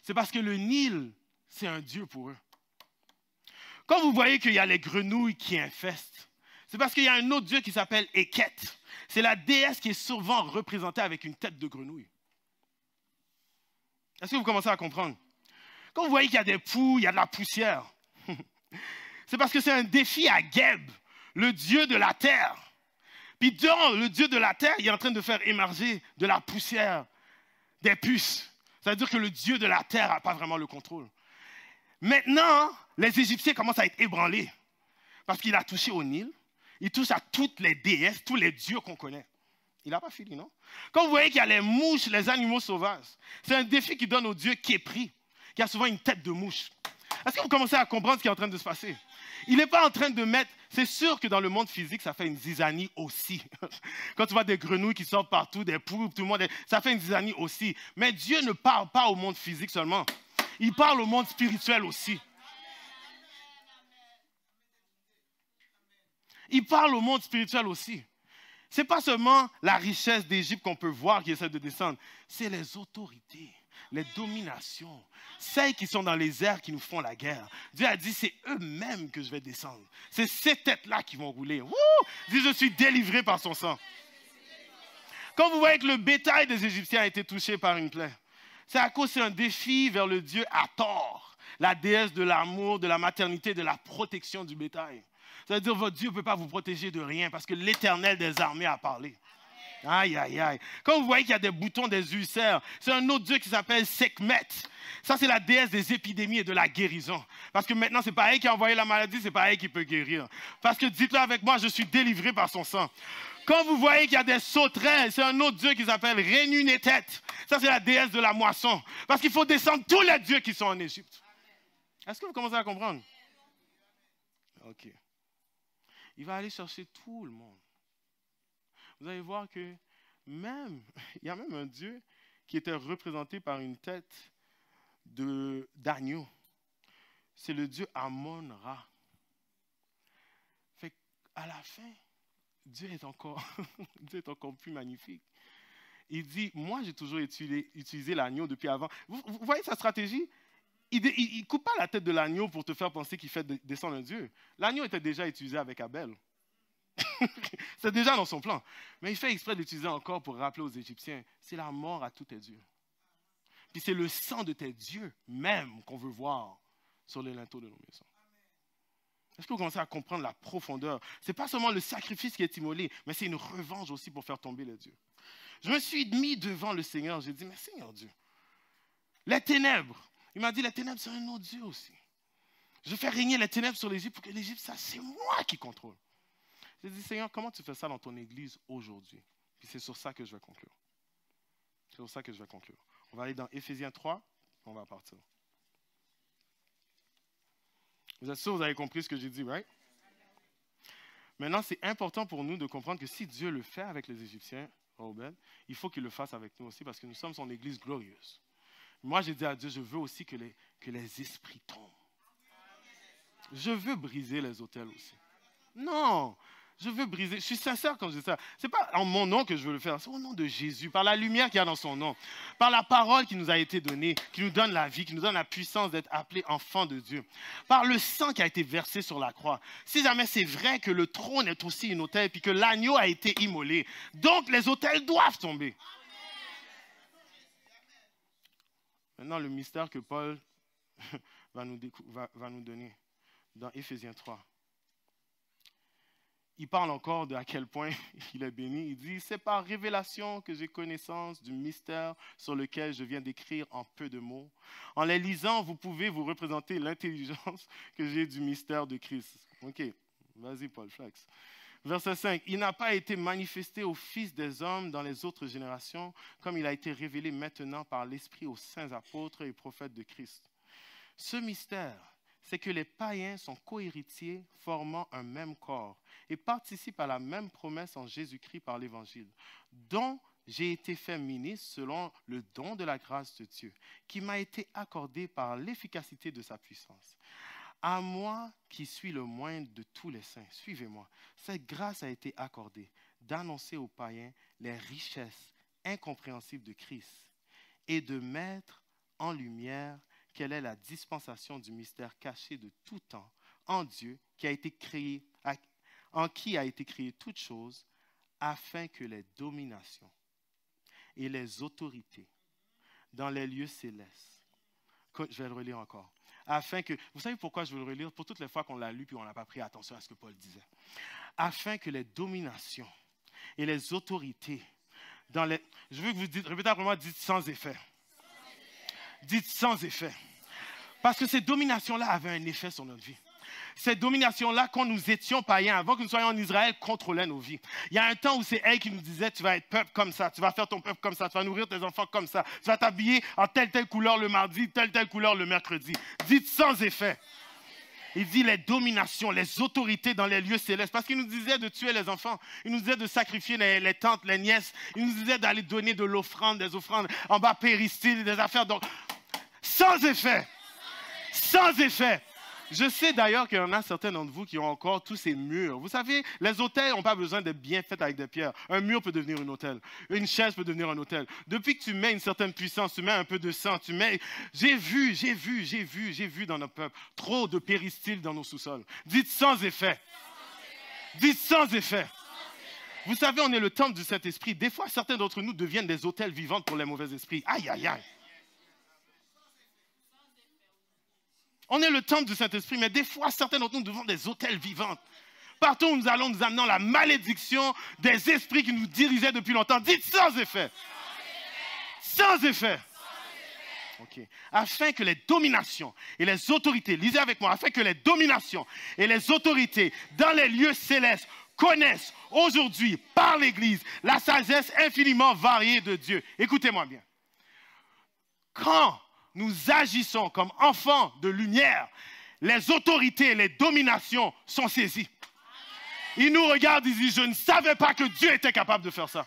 c'est parce que le Nil, c'est un dieu pour eux. Quand vous voyez qu'il y a les grenouilles qui infestent, c'est parce qu'il y a un autre dieu qui s'appelle Eket. C'est la déesse qui est souvent représentée avec une tête de grenouille. Est-ce que vous commencez à comprendre? Quand vous voyez qu'il y a des poux, il y a de la poussière, c'est parce que c'est un défi à Geb, le dieu de la terre. Puis dans le dieu de la terre, il est en train de faire émerger de la poussière, des puces. Ça veut dire que le dieu de la terre n'a pas vraiment le contrôle. Maintenant, les Égyptiens commencent à être ébranlés parce qu'il a touché au Nil. Il touche à toutes les déesses, tous les dieux qu'on connaît. Il n'a pas fini, non? Quand vous voyez qu'il y a les mouches, les animaux sauvages, c'est un défi qui donne au dieu Képri, qui a souvent une tête de mouche. Est-ce que vous commencez à comprendre ce qui est en train de se passer? Il n'est pas en train de mettre... C'est sûr que dans le monde physique, ça fait une zizanie aussi. Quand tu vois des grenouilles qui sortent partout, des poux, tout le monde, ça fait une zizanie aussi. Mais Dieu ne parle pas au monde physique seulement. Il parle au monde spirituel aussi. Il parle au monde spirituel aussi. Ce n'est pas seulement la richesse d'Égypte qu'on peut voir qui essaie de descendre. C'est les autorités, les dominations, celles qui sont dans les airs qui nous font la guerre. Dieu a dit, c'est eux-mêmes que je vais descendre. C'est ces têtes-là qui vont rouler. Wouh! Dis, je suis délivré par son sang. Quand vous voyez que le bétail des Égyptiens a été touché par une plaie, c'est à cause c'est un défi vers le dieu Hathor, la déesse de l'amour, de la maternité, de la protection du bétail. Ça veut dire que votre Dieu ne peut pas vous protéger de rien parce que l'Éternel des armées a parlé. Aïe, aïe, aïe. Quand vous voyez qu'il y a des boutons, des ulcères, c'est un autre Dieu qui s'appelle Sekhmet. Ça, c'est la déesse des épidémies et de la guérison. Parce que maintenant, ce n'est pas elle qui a envoyé la maladie, ce n'est pas elle qui peut guérir. Parce que dites-le avec moi, je suis délivré par son sang. Quand vous voyez qu'il y a des sauterelles, c'est un autre Dieu qui s'appelle Rénunétet. Ça, c'est la déesse de la moisson. Parce qu'il faut descendre tous les dieux qui sont en Égypte. Est-ce que vous commencez à comprendre? OK. Il va aller chercher tout le monde. Vous allez voir que il y a même un Dieu qui était représenté par une tête d'agneau. C'est le Dieu Amon-Ra. Fait qu'à la fin, Dieu est encore plus magnifique. Il dit, moi j'ai toujours utilisé l'agneau depuis avant. Vous voyez sa stratégie? Il ne coupe pas la tête de l'agneau pour te faire penser qu'il fait descendre un Dieu. L'agneau était déjà utilisé avec Abel. C'est déjà dans son plan. Mais il fait exprès d'utiliser encore pour rappeler aux Égyptiens, c'est la mort à tous tes dieux. Puis c'est le sang de tes dieux même qu'on veut voir sur les linteaux de nos maisons. Est-ce que vous commencez à comprendre la profondeur? Ce n'est pas seulement le sacrifice qui est immolé, mais c'est une revanche aussi pour faire tomber les dieux. Je me suis mis devant le Seigneur, j'ai dit, mais Seigneur Dieu, les ténèbres, il m'a dit, les ténèbres, c'est un autre Dieu aussi. Je fais régner les ténèbres sur l'Égypte pour que l'Égypte, ça, c'est moi qui contrôle. J'ai dit, Seigneur, comment tu fais ça dans ton église aujourd'hui? Puis c'est sur ça que je vais conclure. C'est sur ça que je vais conclure. On va aller dans Éphésiens 3, on va partir. Vous êtes sûr que vous avez compris ce que j'ai dit, right? Maintenant, c'est important pour nous de comprendre que si Dieu le fait avec les Égyptiens, Obed, il faut qu'il le fasse avec nous aussi parce que nous sommes son église glorieuse. Moi, j'ai dit à Dieu, je veux aussi que les esprits tombent. Je veux briser les autels aussi. Non, je veux briser. Je suis sincère quand je dis ça. Ce n'est pas en mon nom que je veux le faire. C'est au nom de Jésus, par la lumière qu'il y a dans son nom. Par la parole qui nous a été donnée, qui nous donne la vie, qui nous donne la puissance d'être appelés enfants de Dieu. Par le sang qui a été versé sur la croix. Si jamais c'est vrai que le trône est aussi un autel et que l'agneau a été immolé, donc les autels doivent tomber. Maintenant, le mystère que Paul va nous donner dans Éphésiens 3. Il parle encore de à quel point il est béni. Il dit, c'est par révélation que j'ai connaissance du mystère sur lequel je viens d'écrire en peu de mots. En les lisant, vous pouvez vous représenter l'intelligence que j'ai du mystère de Christ. OK, vas-y Paul, flex. Verset 5, il n'a pas été manifesté aux fils des hommes dans les autres générations, comme il a été révélé maintenant par l'Esprit aux saints apôtres et prophètes de Christ. Ce mystère, c'est que les païens sont cohéritiers, formant un même corps, et participent à la même promesse en Jésus-Christ par l'Évangile, dont j'ai été fait ministre selon le don de la grâce de Dieu, qui m'a été accordé par l'efficacité de sa puissance. À moi qui suis le moindre de tous les saints, suivez-moi, cette grâce a été accordée d'annoncer aux païens les richesses incompréhensibles de Christ et de mettre en lumière quelle est la dispensation du mystère caché de tout temps en Dieu en qui a été créée toute chose, afin que les dominations et les autorités dans les lieux célestes, je vais le relire encore, afin que, vous savez pourquoi je veux le relire? Pour toutes les fois qu'on l'a lu puis on n'a pas pris attention à ce que Paul disait. Afin que les dominations et les autorités dans les... Je veux que vous dites, répétez après moi, dites sans effet. Dites sans effet. Parce que ces dominations-là avaient un effet sur notre vie. Ces dominations-là, quand nous étions païens, avant que nous soyons en Israël, contrôlaient nos vies. Il y a un temps où c'est elle qui nous disait, tu vas être peuple comme ça, tu vas faire ton peuple comme ça, tu vas nourrir tes enfants comme ça, tu vas t'habiller en telle couleur le mardi, telle couleur le mercredi. Dites sans effet. Il dit les dominations, les autorités dans les lieux célestes. Parce qu'il nous disait de tuer les enfants. Il nous disait de sacrifier les tantes, les nièces. Il nous disait d'aller donner de l'offrande, des offrandes en bas péristyle, des affaires. Donc, sans effet. Sans effet. Je sais d'ailleurs qu'il y en a certains d'entre vous qui ont encore tous ces murs. Vous savez, les autels n'ont pas besoin d'être bien faits avec des pierres. Un mur peut devenir un autel. Une chaise peut devenir un autel. Depuis que tu mets une certaine puissance, tu mets un peu de sang, tu mets... J'ai vu dans notre peuple trop de péristyles dans nos sous-sols. Dites sans effet. Dites sans effet. Vous savez, on est le temple du Saint-Esprit. Des fois, certains d'entre nous deviennent des autels vivants pour les mauvais esprits. Aïe, aïe, aïe. On est le temple du Saint-Esprit, mais des fois, certains d'entre nous deviennent des autels vivants. Partout où nous allons, nous amenons la malédiction des esprits qui nous dirigeaient depuis longtemps. Dites sans effet. Sans effet. Ok. Afin que les dominations et les autorités, lisez avec moi, afin que les dominations et les autorités dans les lieux célestes connaissent aujourd'hui, par l'Église, la sagesse infiniment variée de Dieu. Écoutez-moi bien. Quand nous agissons comme enfants de lumière, les autorités et les dominations sont saisies. Ils nous regardent, ils disent, je ne savais pas que Dieu était capable de faire ça.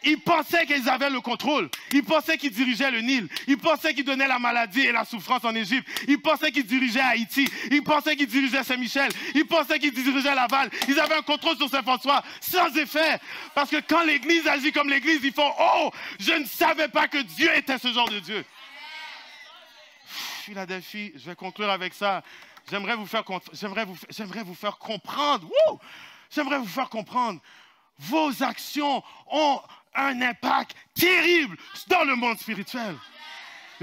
Ils pensaient qu'ils avaient le contrôle. Ils pensaient qu'ils dirigeaient le Nil. Ils pensaient qu'ils donnaient la maladie et la souffrance en Égypte. Ils pensaient qu'ils dirigeaient Haïti. Ils pensaient qu'ils dirigeaient Saint-Michel. Ils pensaient qu'ils dirigeaient Laval. Ils avaient un contrôle sur Saint-François sans effet. Parce que quand l'Église agit comme l'Église, ils font « Oh, je ne savais pas que Dieu était ce genre de Dieu. » Philadelphie, je vais conclure avec ça. J'aimerais vous faire comprendre. J'aimerais vous faire comprendre. Vos actions ont un impact terrible dans le monde spirituel.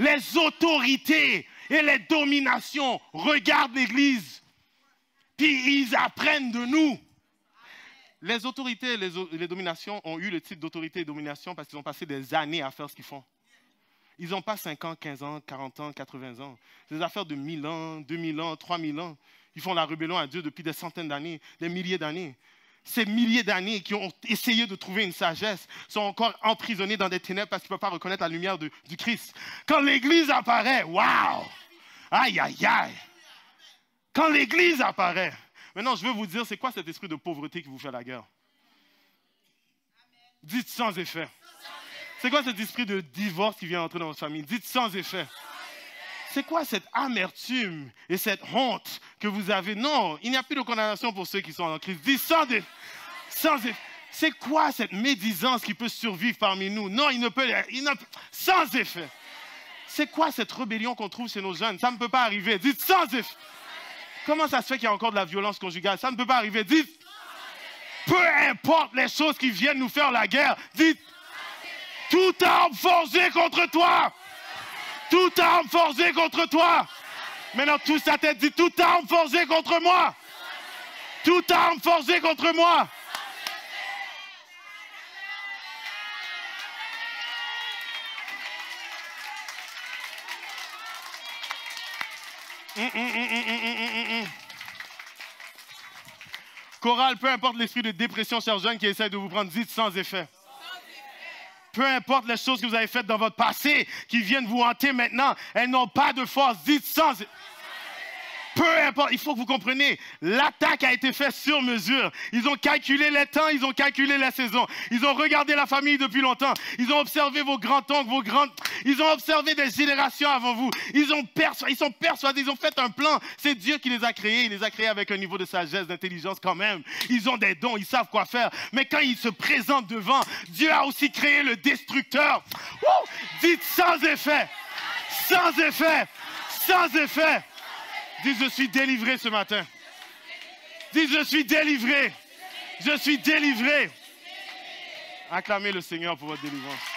Les autorités et les dominations regardent l'Église, puis ils apprennent de nous. Les autorités et les dominations ont eu le titre d'autorité et domination parce qu'ils ont passé des années à faire ce qu'ils font. Ils n'ont pas 5 ans, 15 ans, 40 ans, 80 ans. C'est des affaires de 1000 ans, 2000 ans, 3000 ans. Ils font la rébellion à Dieu depuis des centaines d'années, des milliers d'années. Ces milliers d'années qui ont essayé de trouver une sagesse sont encore emprisonnés dans des ténèbres parce qu'ils ne peuvent pas reconnaître la lumière du Christ. Quand l'Église apparaît, waouh! Aïe, aïe, aïe! Quand l'Église apparaît. Maintenant, je veux vous dire, c'est quoi cet esprit de pauvreté qui vous fait la guerre? Dites sans effet. C'est quoi cet esprit de divorce qui vient entrer dans votre famille? Dites sans effet. C'est quoi cette amertume et cette honte que vous avez? Non, il n'y a plus de condamnation pour ceux qui sont en Christ. Dites sans effet. C'est quoi cette médisance qui peut survivre parmi nous? Non, il ne peut sans effet. C'est quoi cette rébellion qu'on trouve chez nos jeunes? Ça ne peut pas arriver. Dites sans effet. Comment ça se fait qu'il y a encore de la violence conjugale? Ça ne peut pas arriver. Dites, peu importe les choses qui viennent nous faire la guerre, dites, toute arme forgée contre toi. Toute arme forgée contre toi. Maintenant, tous à tête, dit, toute arme forgée contre moi. Toute arme forgée contre moi. Chorale, peu importe l'esprit de dépression, chers jeunes qui essaient de vous prendre, dites sans effet. Peu importe les choses que vous avez faites dans votre passé qui viennent vous hanter maintenant, elles n'ont pas de force. Dites sans effet. Peu importe, il faut que vous compreniez, l'attaque a été faite sur mesure. Ils ont calculé les temps, ils ont calculé les saisons. Ils ont regardé la famille depuis longtemps. Ils ont observé vos grands-oncles, vos grandes... Ils ont observé des générations avant vous. Ils sont persuadés, ils ont fait un plan. C'est Dieu qui les a créés. Il les a créés avec un niveau de sagesse, d'intelligence quand même. Ils ont des dons, ils savent quoi faire. Mais quand ils se présentent devant, Dieu a aussi créé le destructeur. Wouh! Dites sans effet. Sans effet. Sans effet. Dis, je suis délivré ce matin. Dis, je suis délivré. Je suis délivré. Acclamez le Seigneur pour votre délivrance.